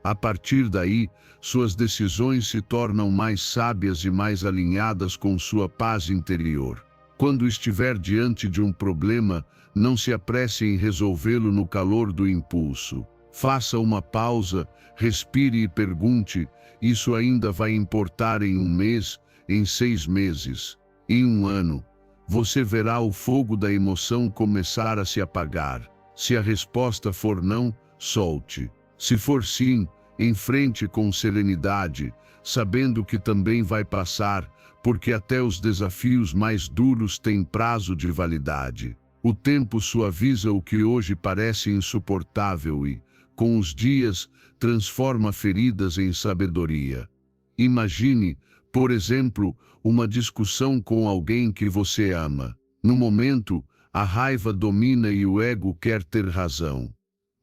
A partir daí, suas decisões se tornam mais sábias e mais alinhadas com sua paz interior. Quando estiver diante de um problema, não se apresse em resolvê-lo no calor do impulso. Faça uma pausa, respire e pergunte: isso ainda vai importar em 1 mês, em 6 meses, em 1 ano? Você verá o fogo da emoção começar a se apagar. Se a resposta for não, solte. Se for sim, enfrente com serenidade, sabendo que também vai passar, porque até os desafios mais duros têm prazo de validade. O tempo suaviza o que hoje parece insuportável e, com os dias, transforma feridas em sabedoria. Imagine, por exemplo, uma discussão com alguém que você ama. No momento, a raiva domina e o ego quer ter razão.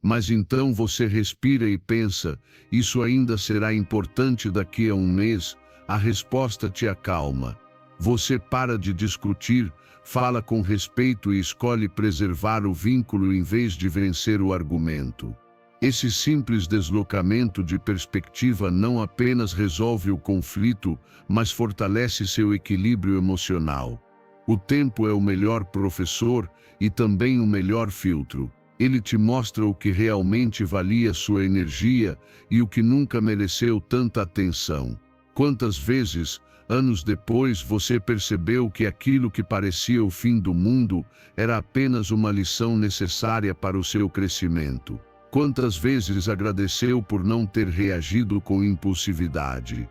Mas então você respira e pensa: isso ainda será importante daqui a 1 mês? A resposta te acalma. Você para de discutir, fala com respeito e escolhe preservar o vínculo em vez de vencer o argumento. Esse simples deslocamento de perspectiva não apenas resolve o conflito, mas fortalece seu equilíbrio emocional. O tempo é o melhor professor e também o melhor filtro. Ele te mostra o que realmente valia sua energia e o que nunca mereceu tanta atenção. Quantas vezes, anos depois, você percebeu que aquilo que parecia o fim do mundo era apenas uma lição necessária para o seu crescimento? Quantas vezes agradeceu por não ter reagido com impulsividade?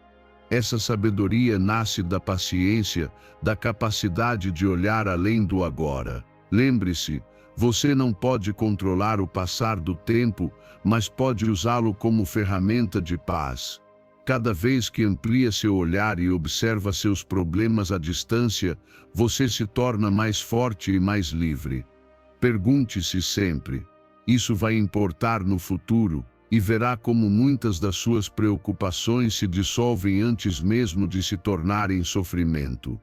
Essa sabedoria nasce da paciência, da capacidade de olhar além do agora. Lembre-se, você não pode controlar o passar do tempo, mas pode usá-lo como ferramenta de paz. Cada vez que amplia seu olhar e observa seus problemas à distância, você se torna mais forte e mais livre. Pergunte-se sempre: isso vai importar no futuro? E verá como muitas das suas preocupações se dissolvem antes mesmo de se tornarem sofrimento.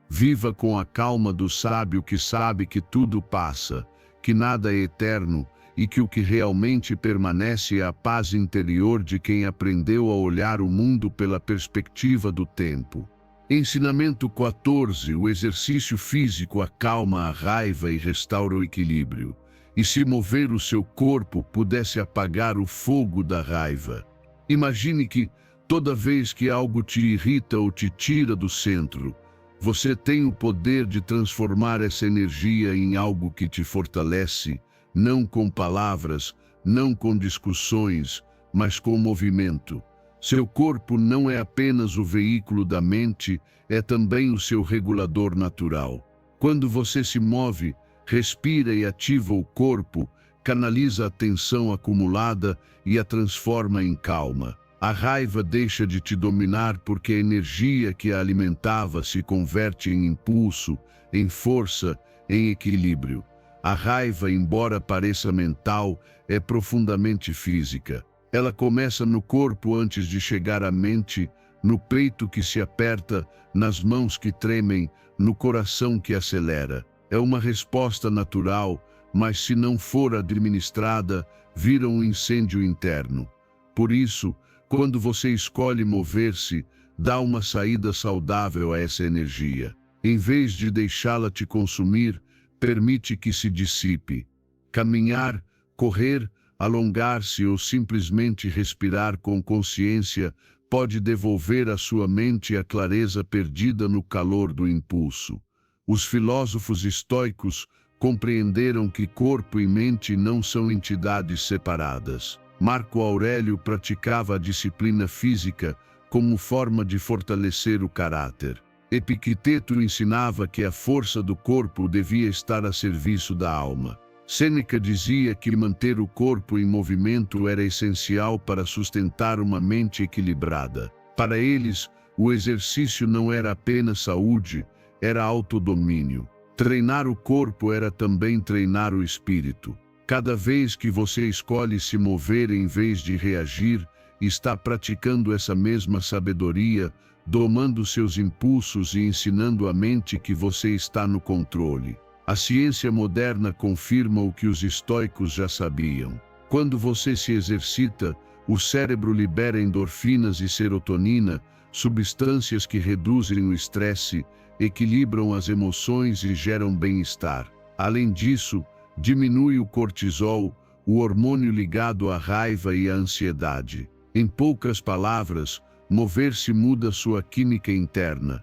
Viva com a calma do sábio que sabe que tudo passa, que nada é eterno e que o que realmente permanece é a paz interior de quem aprendeu a olhar o mundo pela perspectiva do tempo. Ensinamento 14. O exercício físico acalma a raiva e restaura o equilíbrio. E se mover o seu corpo pudesse apagar o fogo da raiva? Imagine que, toda vez que algo te irrita ou te tira do centro, você tem o poder de transformar essa energia em algo que te fortalece, não com palavras, não com discussões, mas com movimento. Seu corpo não é apenas o veículo da mente, é também o seu regulador natural. Quando você se move, respira e ativa o corpo, canaliza a tensão acumulada e a transforma em calma. A raiva deixa de te dominar porque a energia que a alimentava se converte em impulso, em força, em equilíbrio. A raiva, embora pareça mental, é profundamente física. Ela começa no corpo antes de chegar à mente, no peito que se aperta, nas mãos que tremem, no coração que acelera. É uma resposta natural, mas se não for administrada, vira um incêndio interno. Por isso, quando você escolhe mover-se, dá uma saída saudável a essa energia. Em vez de deixá-la te consumir, permite que se dissipe. Caminhar, correr, alongar-se ou simplesmente respirar com consciência pode devolver à sua mente a clareza perdida no calor do impulso. Os filósofos estoicos compreenderam que corpo e mente não são entidades separadas. Marco Aurélio praticava a disciplina física como forma de fortalecer o caráter. Epicteto ensinava que a força do corpo devia estar a serviço da alma. Sêneca dizia que manter o corpo em movimento era essencial para sustentar uma mente equilibrada. Para eles, o exercício não era apenas saúde, era autodomínio. Treinar o corpo era também treinar o espírito. Cada vez que você escolhe se mover em vez de reagir, está praticando essa mesma sabedoria, domando seus impulsos e ensinando a mente que você está no controle. A ciência moderna confirma o que os estoicos já sabiam. Quando você se exercita, o cérebro libera endorfinas e serotonina, substâncias que reduzem o estresse, equilibram as emoções e geram bem-estar. Além disso, diminui o cortisol, o hormônio ligado à raiva e à ansiedade. Em poucas palavras, mover-se muda sua química interna.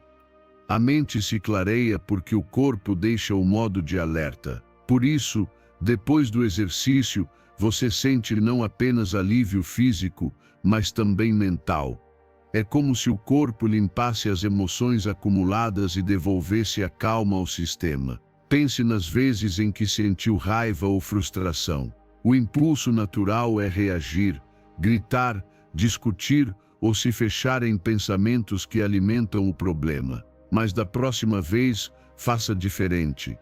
A mente se clareia porque o corpo deixa o modo de alerta. Por isso, depois do exercício, você sente não apenas alívio físico, mas também mental. É como se o corpo limpasse as emoções acumuladas e devolvesse a calma ao sistema. Pense nas vezes em que sentiu raiva ou frustração. O impulso natural é reagir, gritar, discutir ou se fechar em pensamentos que alimentam o problema. Mas da próxima vez, faça diferente.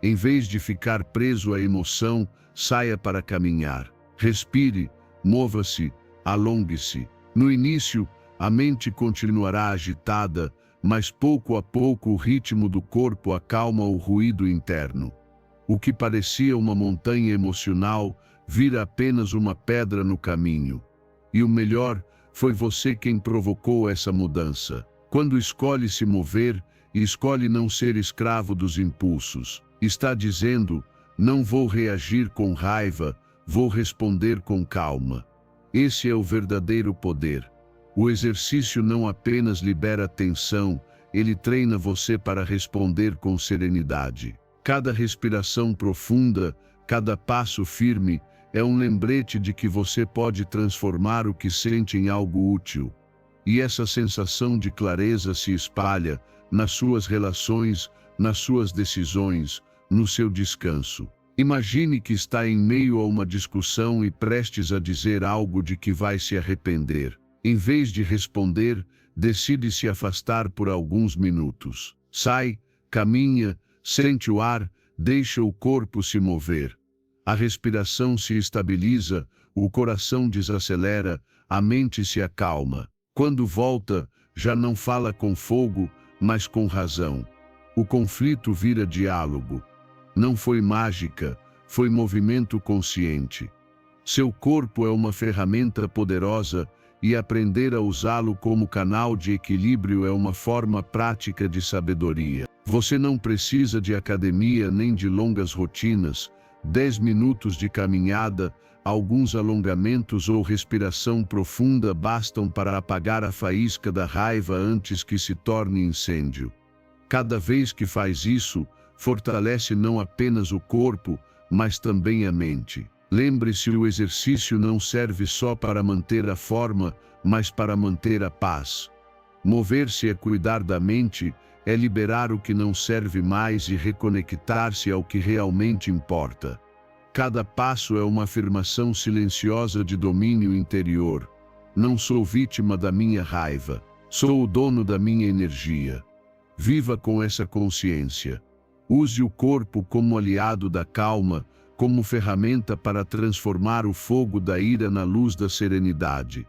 Em vez de ficar preso à emoção, saia para caminhar. Respire, mova-se, alongue-se. No início, a mente continuará agitada, mas pouco a pouco o ritmo do corpo acalma o ruído interno. O que parecia uma montanha emocional vira apenas uma pedra no caminho. E o melhor, foi você quem provocou essa mudança. Quando escolhe se mover, escolhe não ser escravo dos impulsos. Está dizendo, não vou reagir com raiva, vou responder com calma. Esse é o verdadeiro poder. O exercício não apenas libera tensão, ele treina você para responder com serenidade. Cada respiração profunda, cada passo firme, é um lembrete de que você pode transformar o que sente em algo útil. E essa sensação de clareza se espalha nas suas relações, nas suas decisões, no seu descanso. Imagine que está em meio a uma discussão e prestes a dizer algo de que vai se arrepender. Em vez de responder, decide se afastar por alguns minutos. Sai, caminha, sente o ar, deixa o corpo se mover. A respiração se estabiliza, o coração desacelera, a mente se acalma. Quando volta, já não fala com fogo, mas com razão. O conflito vira diálogo. Não foi mágica, foi movimento consciente. Seu corpo é uma ferramenta poderosa e aprender a usá-lo como canal de equilíbrio é uma forma prática de sabedoria. Você não precisa de academia nem de longas rotinas, 10 minutos de caminhada, alguns alongamentos ou respiração profunda bastam para apagar a faísca da raiva antes que se torne incêndio. Cada vez que faz isso, fortalece não apenas o corpo, mas também a mente. Lembre-se, o exercício não serve só para manter a forma, mas para manter a paz. Mover-se é cuidar da mente, é liberar o que não serve mais e reconectar-se ao que realmente importa. Cada passo é uma afirmação silenciosa de domínio interior. Não sou vítima da minha raiva, sou o dono da minha energia. Viva com essa consciência. Use o corpo como aliado da calma, como ferramenta para transformar o fogo da ira na luz da serenidade.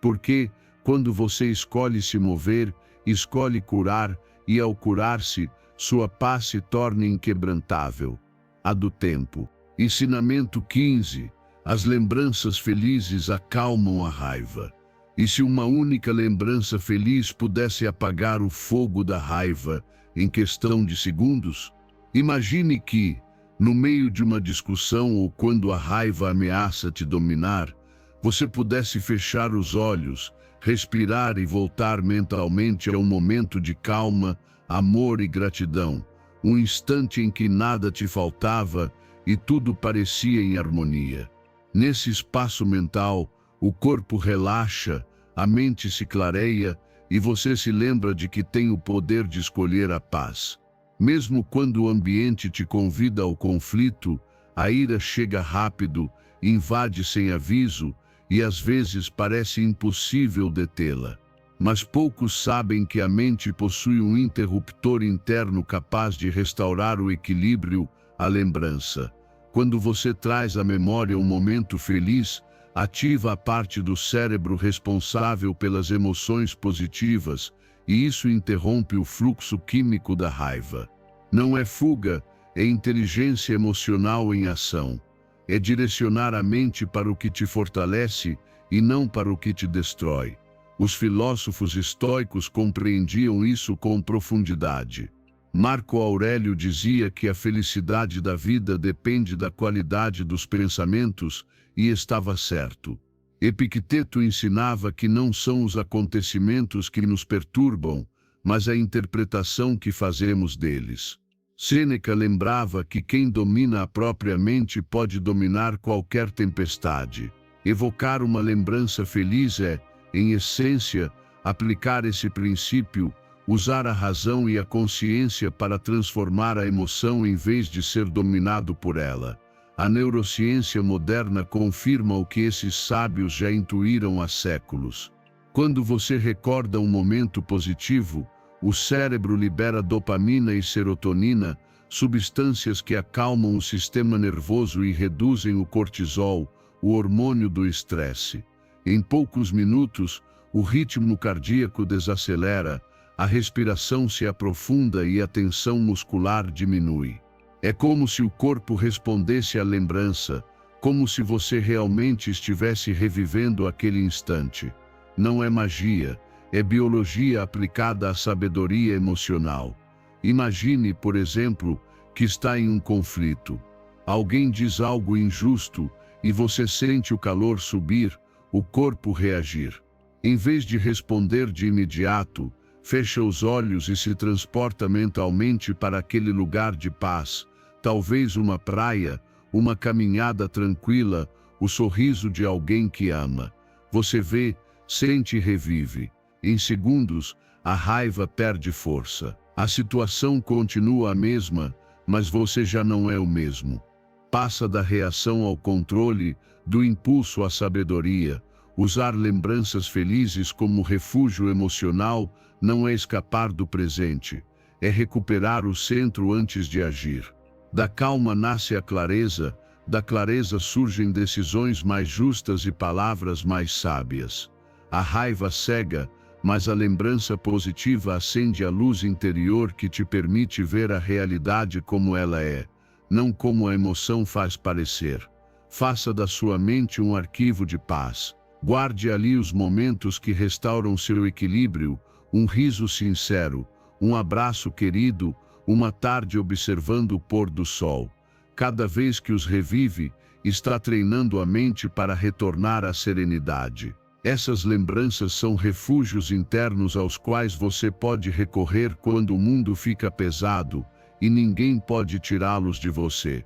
Porque, quando você escolhe se mover, escolhe curar, e ao curar-se, sua paz se torna inquebrantável. A do tempo. Ensinamento 15. As lembranças felizes acalmam a raiva. E se uma única lembrança feliz pudesse apagar o fogo da raiva em questão de segundos? Imagine que, no meio de uma discussão ou quando a raiva ameaça te dominar, você pudesse fechar os olhos, respirar e voltar mentalmente a um momento de calma, amor e gratidão, um instante em que nada te faltava e tudo parecia em harmonia. Nesse espaço mental, o corpo relaxa, a mente se clareia e você se lembra de que tem o poder de escolher a paz. Mesmo quando o ambiente te convida ao conflito, a ira chega rápido, invade sem aviso e às vezes parece impossível detê-la. Mas poucos sabem que a mente possui um interruptor interno capaz de restaurar o equilíbrio, a lembrança. Quando você traz à memória um momento feliz, ativa a parte do cérebro responsável pelas emoções positivas, e isso interrompe o fluxo químico da raiva. Não é fuga, é inteligência emocional em ação. É direcionar a mente para o que te fortalece e não para o que te destrói. Os filósofos estoicos compreendiam isso com profundidade. Marco Aurélio dizia que a felicidade da vida depende da qualidade dos pensamentos, e estava certo. Epicteto ensinava que não são os acontecimentos que nos perturbam, mas a interpretação que fazemos deles. Sêneca lembrava que quem domina a própria mente pode dominar qualquer tempestade. Evocar uma lembrança feliz é, em essência, aplicar esse princípio, usar a razão e a consciência para transformar a emoção em vez de ser dominado por ela. A neurociência moderna confirma o que esses sábios já intuíram há séculos. Quando você recorda um momento positivo, o cérebro libera dopamina e serotonina, substâncias que acalmam o sistema nervoso e reduzem o cortisol, o hormônio do estresse. Em poucos minutos, o ritmo cardíaco desacelera, a respiração se aprofunda e a tensão muscular diminui. É como se o corpo respondesse à lembrança, como se você realmente estivesse revivendo aquele instante. Não é magia, é biologia aplicada à sabedoria emocional. Imagine, por exemplo, que está em um conflito. Alguém diz algo injusto e você sente o calor subir, o corpo reagir. Em vez de responder de imediato, fecha os olhos e se transporta mentalmente para aquele lugar de paz, talvez uma praia, uma caminhada tranquila, o sorriso de alguém que ama. Você vê, sente e revive. Em segundos, a raiva perde força. A situação continua a mesma, mas você já não é o mesmo. Passa da reação ao controle, do impulso à sabedoria. Usar lembranças felizes como refúgio emocional não é escapar do presente, é recuperar o centro antes de agir. Da calma nasce a clareza, da clareza surgem decisões mais justas e palavras mais sábias. A raiva cega, mas a lembrança positiva acende a luz interior que te permite ver a realidade como ela é, não como a emoção faz parecer. Faça da sua mente um arquivo de paz. Guarde ali os momentos que restauram seu equilíbrio, um riso sincero, um abraço querido, uma tarde observando o pôr do sol. Cada vez que os revive, está treinando a mente para retornar à serenidade. Essas lembranças são refúgios internos aos quais você pode recorrer quando o mundo fica pesado, e ninguém pode tirá-los de você.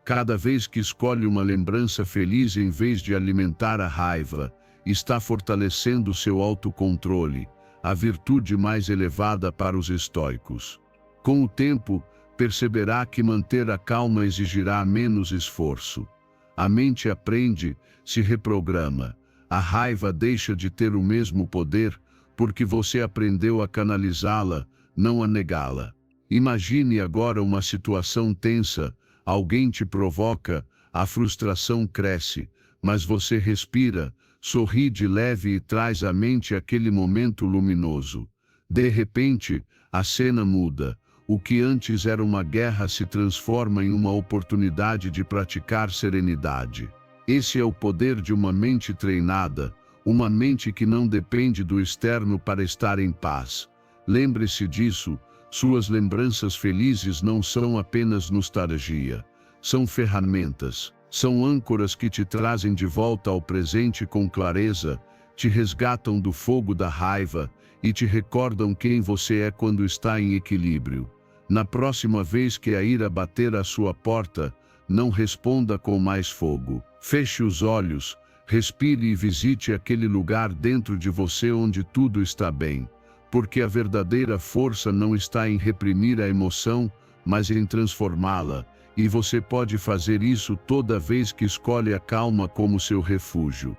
Cada vez que escolhe uma lembrança feliz em vez de alimentar a raiva, está fortalecendo seu autocontrole, a virtude mais elevada para os estoicos. Com o tempo, perceberá que manter a calma exigirá menos esforço. A mente aprende, se reprograma. A raiva deixa de ter o mesmo poder, porque você aprendeu a canalizá-la, não a negá-la. Imagine agora uma situação tensa, alguém te provoca, a frustração cresce, mas você respira, sorri de leve e traz à mente aquele momento luminoso. De repente, a cena muda. O que antes era uma guerra se transforma em uma oportunidade de praticar serenidade. Esse é o poder de uma mente treinada, uma mente que não depende do externo para estar em paz. Lembre-se disso, suas lembranças felizes não são apenas nostalgia. São ferramentas, são âncoras que te trazem de volta ao presente com clareza, te resgatam do fogo da raiva e te recordam quem você é quando está em equilíbrio. Na próxima vez que a ira bater à sua porta, não responda com mais fogo. Feche os olhos, respire e visite aquele lugar dentro de você onde tudo está bem, porque a verdadeira força não está em reprimir a emoção, mas em transformá-la, e você pode fazer isso toda vez que escolhe a calma como seu refúgio.